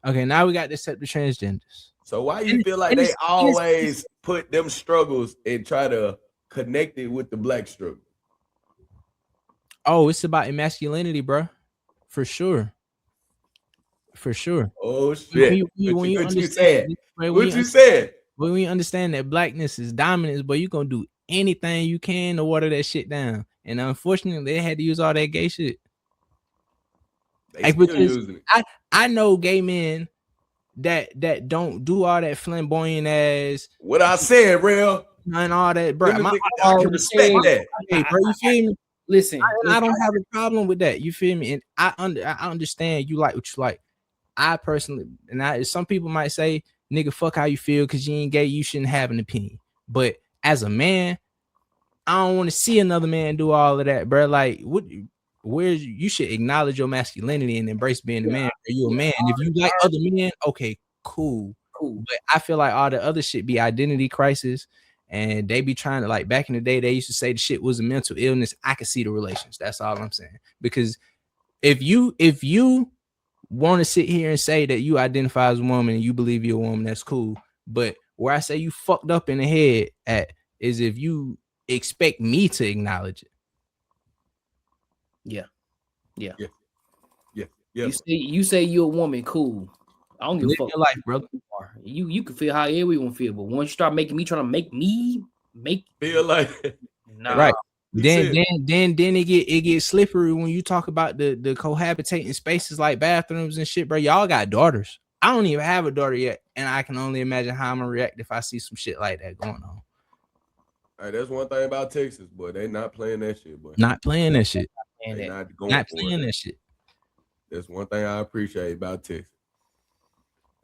Okay, now we got to accept the transgenders. So why you feel like they always put them struggles and try to connect it with the black struggle? Oh, it's about masculinity, bro. For sure. Oh shit! What you said? When we understand that blackness is dominance, but you gonna do anything you can to water that shit down. And unfortunately, they had to use all that gay shit. I know gay men that don't do all that flamboyant ass. What I said, real and all that, bro. I can respect that. Hey, bro, you feel me? Listen, I don't have a problem with that. You feel me? And I understand you like what you like. I personally, and some people might say, nigga, fuck how you feel because you ain't gay, you shouldn't have an opinion. But as a man, I don't want to see another man do all of that, bro. Like, you should acknowledge your masculinity and embrace being a man. Are you a man? And if you like other men, okay, cool. But I feel like all the other shit be identity crisis, and they be trying to, like, back in the day, they used to say the shit was a mental illness. I can see the relations. That's all I'm saying. Because if you want to sit here and say that you identify as a woman and you believe you're a woman, that's cool. But where I say you fucked up in the head at is if you expect me to acknowledge it. Yeah. You say you're a woman, cool. I don't give a fuck your life, brother. You can feel how everyone feel, but once you start making me trying to make feel like right. Then it gets slippery when you talk about the cohabitating spaces like bathrooms and shit, bro. Y'all got daughters. I don't even have a daughter yet, and I can only imagine how I'm gonna react if I see some shit like that going on. Hey, that's one thing about Texas, boy. They not playing that shit, boy. Not playing that shit. And They that, not going Not for playing it. that shit. That's one thing I appreciate about Texas.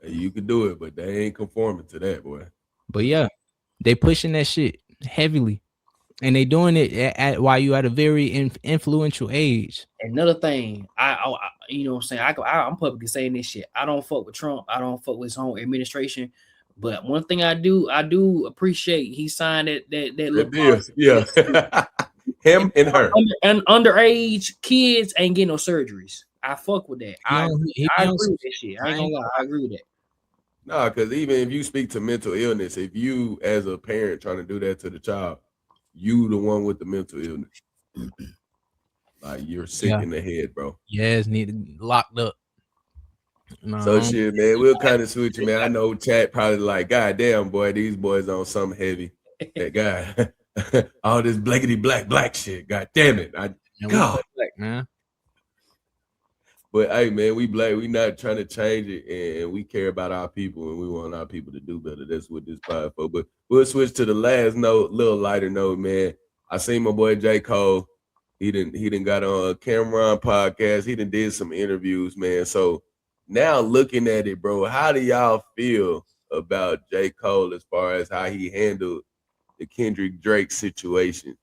Hey, you can do it, but they ain't conforming to that, boy. But yeah, they pushing that shit heavily, and they doing it at while you at a very influential age. another thing, I you know what I'm saying, I'm publicly saying this shit. I don't fuck with Trump. I don't fuck with his whole administration. But one thing I do appreciate, he signed that little deal, policy. yeah. Him and her. And underage kids ain't getting no surgeries. I fuck with that. I agree with that shit. I ain't gonna lie. I agree with that. Nah, because even if you speak to mental illness, if you as a parent trying to do that to the child, you the one with the mental illness. Like you're sick in the head, bro. Yes, need locked up. No. So shit, man, we'll kind of switch you, man. I know chat probably like, God damn, boy, these boys on something heavy. That guy, all this blackety black shit. God damn it. God. Black, man. But hey, man, we black. We not trying to change it, and we care about our people, and we want our people to do better. That's what this pod for. But we'll switch to the last note, little lighter note, man. I seen my boy J. Cole. He didn't got on a Cameron podcast. He did some interviews, man. So now looking at it, bro, how do y'all feel about J. Cole as far as how he handled the Kendrick Drake situation?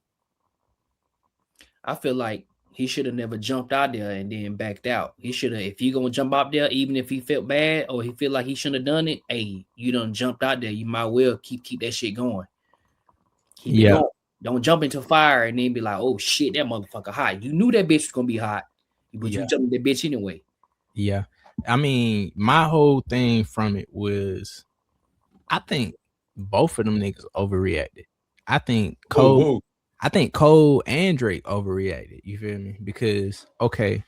I feel like he should have never jumped out there and then backed out. He should have, if you gonna jump out there, even if he felt bad or he feel like he shouldn't have done it, hey, you done jumped out there. You might well keep that shit going. Keep it going. Don't jump into fire and then be like, oh shit, that motherfucker hot. You knew that bitch was gonna be hot, but you jumped that bitch anyway. Yeah. I mean, my whole thing from it was, I think both of them niggas overreacted. I think Cole and Drake overreacted. You feel me? Because okay,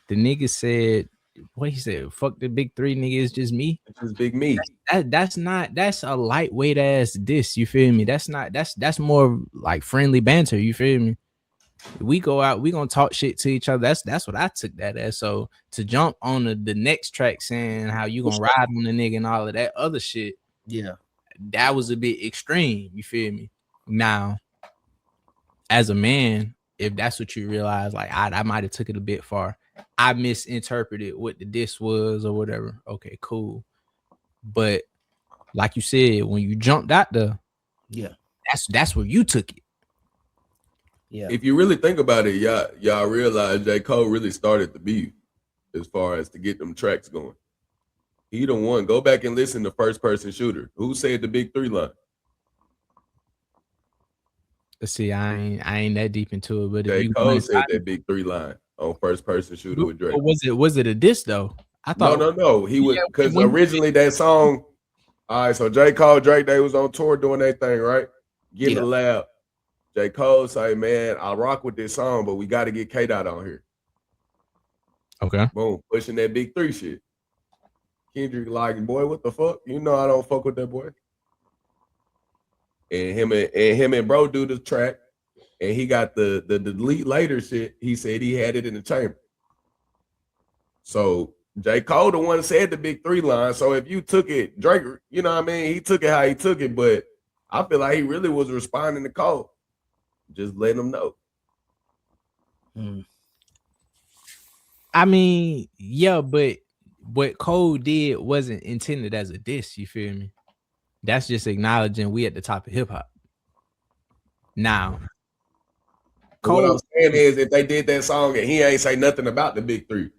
the nigga said what he said, fuck the big three, nigga, it's just me. It's just big me. That's a lightweight ass diss. You feel me? That's more like friendly banter. You feel me? We go out, we gonna talk shit to each other. That's what I took that as. So to jump on the next track saying how you gonna ride on the nigga and all of that other shit, yeah, that was a bit extreme. You feel me? Now, as a man, if that's what you realize, like I might have took it a bit far. I misinterpreted what the diss was or whatever. Okay, cool. But like you said, when you jumped out there, yeah, that's where you took it. Yeah. If you really think about it, y'all realize J. Cole really started the beef as far as to get them tracks going. He the one. Go back and listen to First Person Shooter. Who said the big three line? Let's see, I ain't that deep into it, but J. Cole said that big three line on First Person Shooter with Drake. Was it a diss though? I thought no. He would, because originally that song. All right, so J. Cole, Drake, they was on tour doing that thing, right? Getting the lab. J. Cole say, man, I rock with this song, but we got to get K-Dot on here. Okay. Boom, pushing that big three shit. Kendrick like, boy, what the fuck? You know I don't fuck with that boy. And him and bro do the track, and he got the delete later shit. He said he had it in the chamber. So J. Cole the one said the big three line. So if you took it, Drake, you know what I mean? He took it how he took it, but I feel like he really was responding to Cole. Just letting them know. I mean, yeah, but what Cole did wasn't intended as a diss. You feel me? That's just acknowledging we at the top of hip hop. Now, Cole, what I'm saying is, if they did that song and he ain't say nothing about the big three,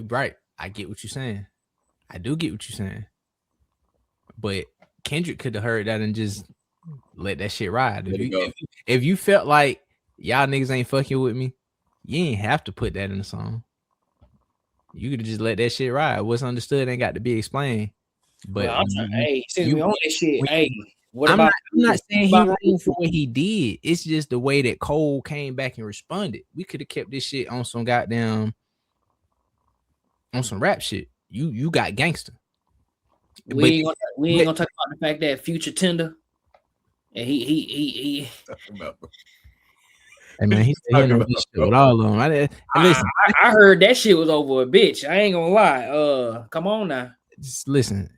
right? I get what you're saying. I do get what you're saying. But Kendrick could have heard that and just let that shit ride. If you felt like y'all niggas ain't fucking with me, you ain't have to put that in the song. You could just let that shit ride. What's understood ain't got to be explained. But hey, since we on that shit, hey, I'm not saying he wrong for what he did. It's just the way that Cole came back and responded. We could have kept this shit on some goddamn on some rap shit. You got gangster. We ain't gonna talk about the fact that Future Tender and he Hey man, he said he know this shit with all of them. Listen, I heard that shit was over a bitch. I ain't gonna lie. Come on now. just listen.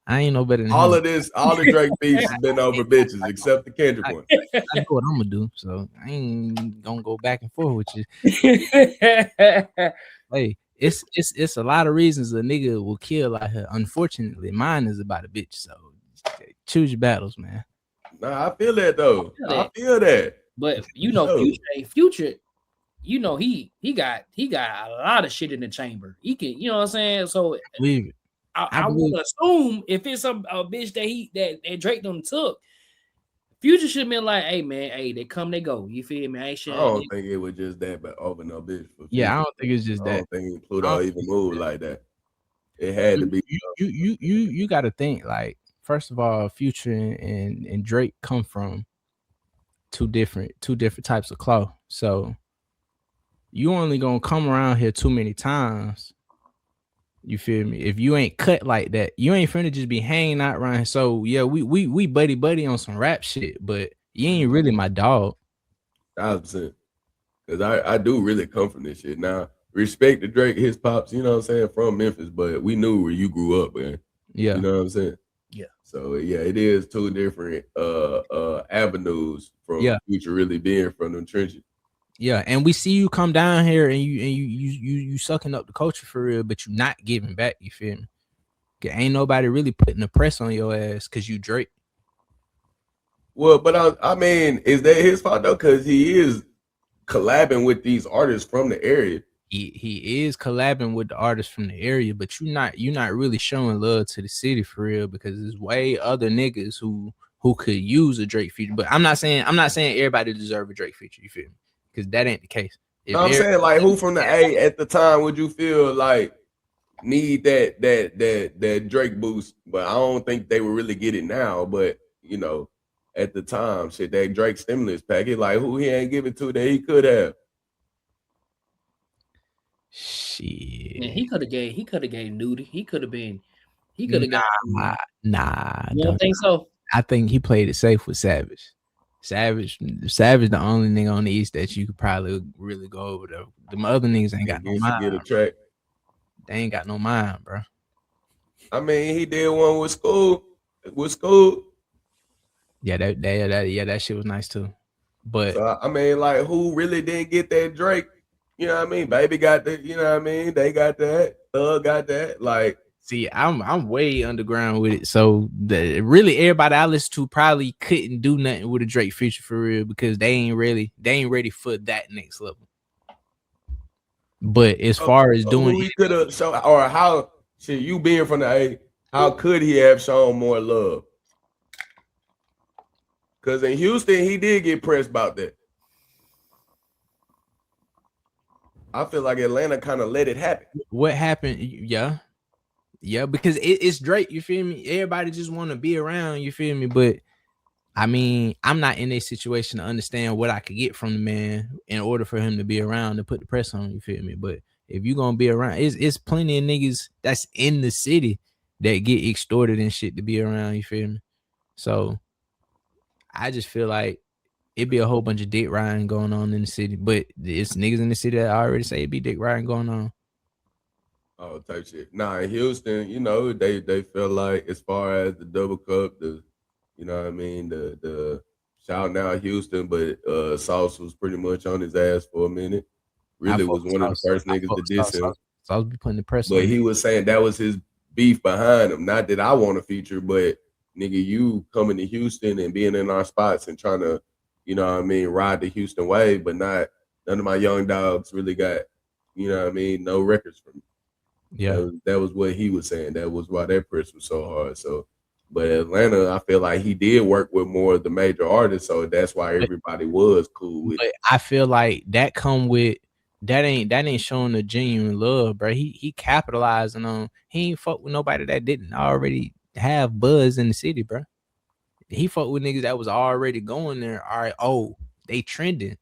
I ain't no better than all him. of this, all the Drake beats has been over bitches, except the Kendrick one. I know what I'm gonna do, so I ain't gonna go back and forth with you. Hey, it's a lot of reasons a nigga will kill out here. Unfortunately, mine is about a bitch. So choose your battles, man. Nah, I feel that though. I feel that. But you know, Future, you know, he got a lot of shit in the chamber. He can, you know what I'm saying? So Believe it. I would assume if it's a bitch that Drake them took, Future should have been like, hey man, hey, they come, they go. You feel me? I don't think it was just that, but over no bitch. For yeah, I don't think it's just that. I don't think Pluto even moved like that. It had to be. You got to think like, first of all, Future and Drake come from two different types of cloth. So you only gonna come around here too many times. You feel me? If you ain't cut like that, you ain't finna just be hanging out around here. So yeah, we buddy on some rap shit, but you ain't really my dog. 1,000%. Because I do really come from this shit. Now, respect to Drake, his pops, you know what I'm saying, from Memphis, but we knew where you grew up, man. Yeah. You know what I'm saying? Yeah. So yeah, it is two different avenues from Future really being from them trenches. Yeah, and we see you come down here and you sucking up the culture for real, but you not giving back. You feel me? Ain't nobody really putting the press on your ass because you Drake. Well, but I mean, is that his fault though? Because he is collabing with these artists from the area. He is collabing with the artists from the area, but you're not really showing love to the city for real, because there's way other niggas who could use a Drake feature. But I'm not saying everybody deserve a Drake feature. You feel me? Because that ain't the case. No, I'm saying like, who from the A at the time would you feel like need that Drake boost? But I don't think they would really get it now. But you know, at the time, shit, that Drake stimulus package, like who he ain't give it to that he could have. Shit. Man, he could have gave Nudie. He could have got. Nah. You don't think so? I think he played it safe with Savage. Savage, the only nigga on the East that you could probably really go over there. The other niggas ain't got no mind. Get a track. They ain't got no mind, bro. I mean, he did one with School. Yeah, that shit was nice too. But so, I mean, like, who really didn't get that Drake? You know what I mean? Baby got the, you know what I mean? They got that. Thug got that. Like, see, I'm way underground with it. So really everybody I listen to probably couldn't do nothing with a Drake feature for real, because they ain't ready for that next level. But as far as doing, he could have shown, or how should you being from the A? How could he have shown more love? Because in Houston, he did get pressed about that. I feel like Atlanta kind of let it happen. What happened? Yeah, because it's Drake. You feel me? Everybody just want to be around. You feel me? But I mean, I'm not in a situation to understand what I could get from the man in order for him to be around to put the press on. You feel me? But if you gonna be around, it's plenty of niggas that's in the city that get extorted and shit to be around. You feel me? So I just feel like it'd be a whole bunch of dick riding going on in the city, but it's niggas in the city that already say it'd be dick riding going on. Oh, type shit. Nah, in Houston, you know, they feel like as far as the double cup, the, you know what I mean, the shouting out Houston, but Sauce was pretty much on his ass for a minute. Really was one of the first niggas to diss him. Sauce be putting the press on. But he was saying that was his beef behind him. Not that I want to feature, but nigga, you coming to Houston and being in our spots and trying to, you know what I mean, ride the Houston wave, but none of my young dogs really got, you know what I mean, no records from me. Yeah. That was what he was saying. That was why that press was so hard. So, but Atlanta, I feel like he did work with more of the major artists, so that's why everybody was cool with it. I feel like that ain't showing the genuine love, bro. He capitalizing on, he ain't fuck with nobody that didn't already have buzz in the city, bro. He fucked with niggas that was already going there. All right, oh, they trending.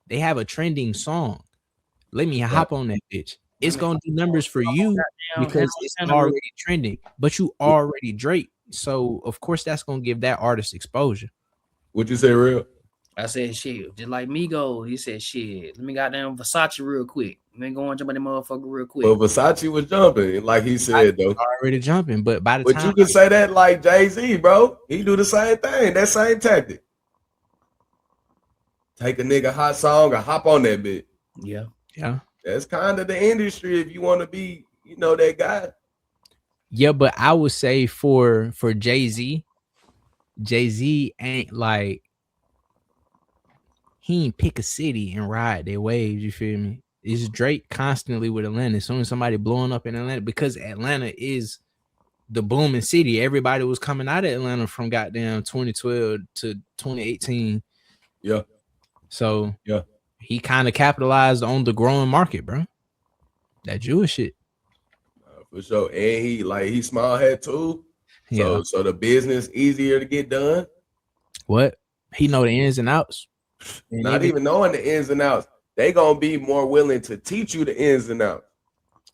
They have a trending song. Let me hop on that bitch. It's gonna do numbers for you because it's already trending, but you already Drake. So of course that's gonna give that artist exposure. What you say, Real? I said, shit, just like Migo. He said, shit, let me goddamn Versace real quick. Let me go and jump in that motherfucker real quick. But Versace was jumping, like he said, though. Already jumping, but by the But time you can say that like Jay-Z, bro. He do the same thing. That same tactic. Take a nigga hot song and hop on that bit. Yeah. yeah. That's kind of the industry if you want to be, that guy. Yeah, but I would say for Jay-Z ain't like he ain't pick a city and ride their waves, you feel me? It's Drake constantly with Atlanta. As soon as somebody blowing up in Atlanta, because Atlanta is the booming city. Everybody was coming out of Atlanta from goddamn 2012 to 2018. Yeah. So yeah, he kind of capitalized on the growing market, bro. That Jewish shit. For sure. And he small head too. So the business easier to get done. What? He know the ins and outs. And Not even knowing the ins and outs. They gonna be more willing to teach you the ins and outs.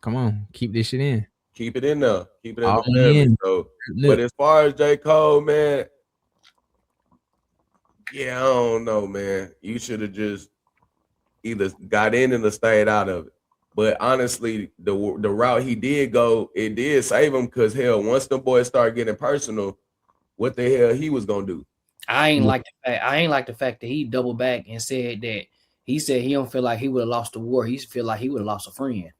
Come on, keep this shit in. Keep it in there. Keep it in All the family. in. So, but as far as J. Cole, man, yeah, I don't know, man. You should have just either got in or stayed out of it. But honestly, the route he did go, it did save him because hell, once the boys start getting personal, what the hell he was gonna do? I ain't like the fact that he doubled back and said that he said he don't feel like he would have lost the war. He feel like he would have lost a friend.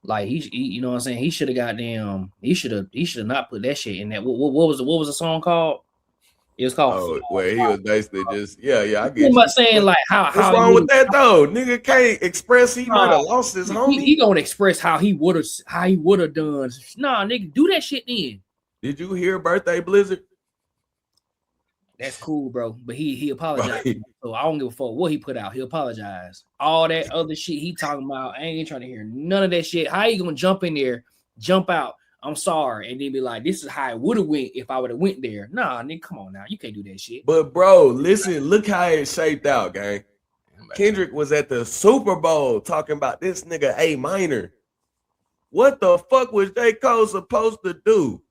Like he, you know what I'm saying? He should have goddamn. He should have not put that shit in that. What was the song called? It was called. Where he was basically just I get you. I'm saying like what's wrong with that though? Nigga can't express he might have lost his homie. He gonna express how he would have done. Nah, nigga, do that shit then. Did you hear Birthday Blizzard? That's cool, bro. But he apologized. Right. So I don't give a fuck what he put out. He apologized. All that other shit he talking about, I ain't trying to hear none of that shit. How you gonna jump in there, jump out? I'm sorry, and then be like, "This is how it would have went if I would have went there." Nah, nigga, come on now, you can't do that shit. But bro, listen, look how it shaped out, gang. Kendrick was at the Super Bowl talking about this nigga A minor. What the fuck was J. Cole supposed to do?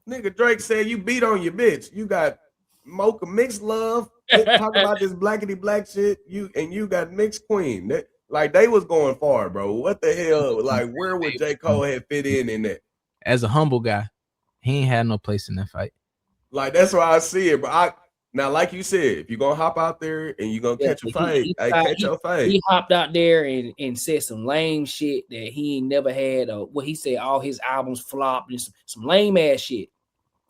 Nigga, Drake said you beat on your bitch. You got Mocha mixed love. Talk about this blackity black shit. You got mixed queen. Like they was going far, bro. What the hell? Like where would J. Cole have fit in that? As a humble guy, he ain't had no place in that fight. Like that's why I see it. But now, like you said, if you're gonna hop out there and you're gonna catch a fight, catch your fight. He hopped out there and said some lame shit that he ain't never had. What he said, all his albums flopped and some lame ass shit.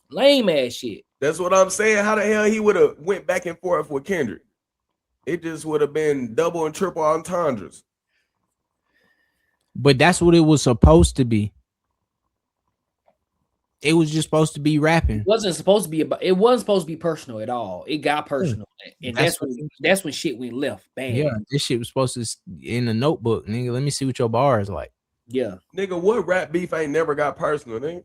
Lame ass shit. That's what I'm saying. How the hell he would have went back and forth with Kendrick? It just would have been double and triple entendres. But that's what it was supposed to be. It was just supposed to be rapping. It wasn't supposed to be personal at all. It got personal. And that's when shit went left. Bam. Yeah, this shit was supposed to in the notebook, nigga. Let me see what your bar is like. Yeah. Nigga, what rap beef ain't never got personal, nigga?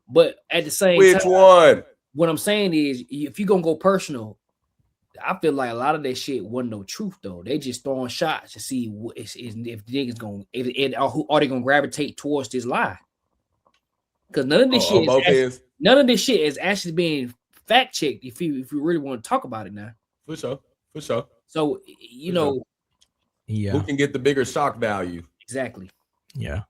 But at the same time, which one? What I'm saying is, if you're gonna go personal, I feel like a lot of that shit wasn't no truth though. They just throwing shots to see if niggas gonna are they gonna gravitate towards this lie? Because none of this shit is actually being fact checked. If you really want to talk about it now, for sure. So you know, who can get the bigger shock value? Exactly. Yeah.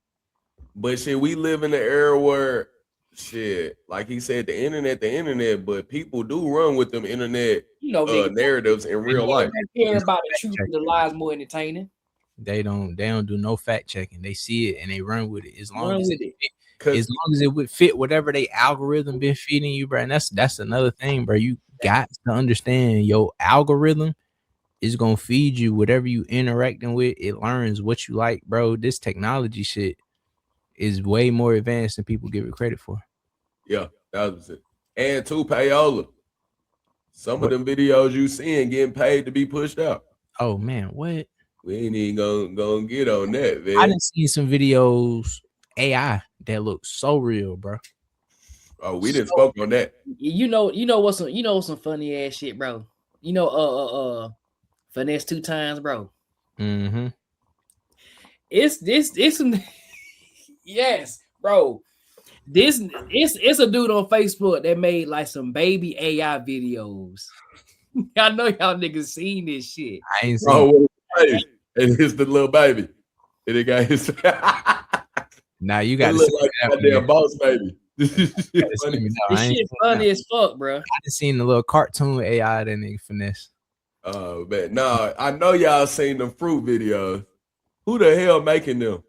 But shit, we live in the era where shit, like he said, the internet, but people do run with them internet narratives in real life. They care about the truth and the lies more entertaining. They don't do no fact checking. They see it and they run with it as long as it would fit whatever they algorithm been feeding you, bro. And that's another thing, bro. You got to understand your algorithm is gonna feed you whatever you interacting with. It learns what you like, bro. This technology shit is way more advanced than people give it credit for. Yeah, that was it. And to payola. Some of them videos you seeing getting paid to be pushed out. Oh man, what? We ain't even gonna get on that, man. I done seen some videos AI that look so real, bro. Oh, we didn't spoke on that. You know what's some funny ass shit, bro. You know, finesse 2 times, bro. Mm-hmm. It's some yes, bro. It's a dude on Facebook that made like some baby AI videos. I know y'all niggas seen this shit. I ain't seen. Oh, baby. And it's the little baby. And it got his. Now you It got to look see like that a one, damn man. boss baby. This You shit gotta see funny. me now. I This ain't shit seen funny that. as fuck, bro. I just seen the little cartoon AI that nigga finesse. Oh man, no, I know y'all seen them fruit videos. Who the hell making them,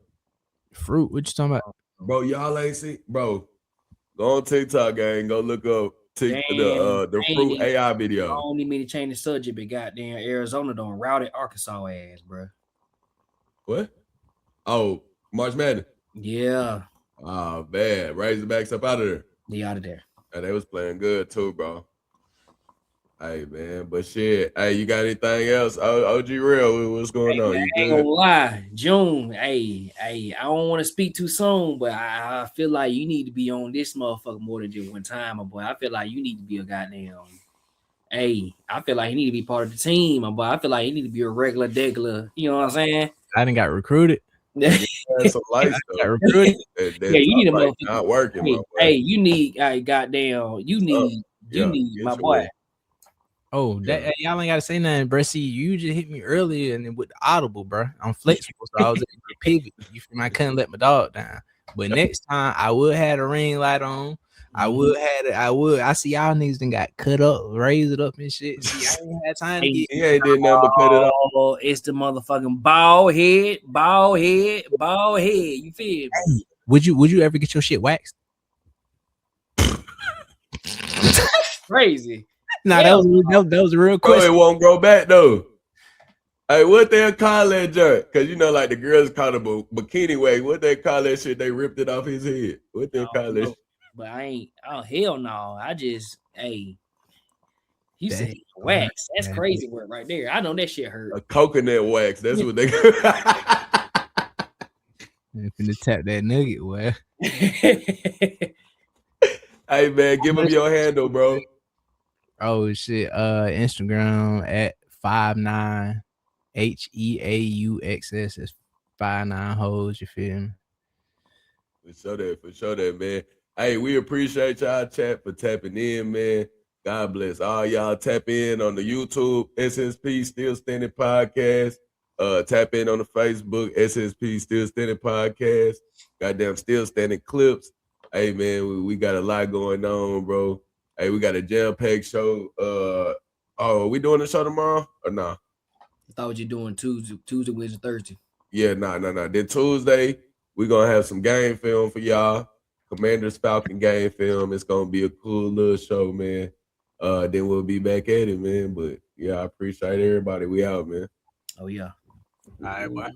Fruit, what you talking about? bro? Y'all ain't seen, bro. Go on TikTok, gang. Go look up Damn, the I fruit ain't AI I video. don't need me to change the subject, but goddamn Arizona done routed Arkansas ass, bro. What? Oh, March Madness. Yeah, Oh man, Razorbacks up out of there. they out of there. And they was playing good too, bro. Hey man, but shit. Hey, you got anything else? OG Rell, what's going on? Man, You I ain't gonna good? lie, June. Hey, I don't want to speak too soon, but I feel like you need to be on this motherfucker more than just one time, my boy. I feel like you need to be a goddamn. Hey, I feel like he need to be part of the team, my boy. I feel like he need to be a regular degular. You know what I'm saying? I didn't got recruited. Yeah, Had some lights Got though. recruited. That you need a top right motherfucker. not working, Hey, my boy. hey, you need, goddamn, you need Yeah, my get your boy. way. Oh, that Yeah. y'all ain't gotta say nothing, bro. See, you just hit me earlier and with the audible, bro. I'm flexible, so I was able to pivot. You feel me? I couldn't let my dog down. But next time I would have a ring light on. I would have it. I see y'all niggas done got cut up, raised it up and shit. See, I ain't had time to Hey, get. He ain't did nothing but cut it up. Oh, it's the motherfucking bald head. You feel me? Would you ever get your shit waxed? Crazy. Nah, Hell that was a real Bro, it question. won't grow back though. Hey, what they call that junk? Cause you know, like the girls call it bikini wax. What they call that shit? They ripped it off his head. What they call that? But I ain't. Oh hell no! I just You That said shit wax. That's man. crazy work right there. I know that shit hurt. A coconut wax. That's what they. I'm finna tap that nugget, well. Hey man, give him your handle, bro. Oh shit. Instagram at 59 HEAUXS is 59 hoes, you feel me? For sure that, man. Hey, we appreciate y'all chat for tapping in, man. God bless all y'all. Tap in on the YouTube SSP Still Standing Podcast. Tap in on the Facebook SSP Still Standing Podcast. Goddamn Still Standing Clips. Hey man, we got a lot going on, bro. Hey, we got a jam-packed show. Are we doing the show tomorrow or nah? I thought you doing Tuesday, Wednesday, Thursday. Yeah, nah. Then Tuesday, we're gonna have some game film for y'all. Commander's Falcon game film. It's gonna be a cool little show, man. Then we'll be back at it, man. But yeah, I appreciate everybody. We out, man. Oh yeah. All right, bye.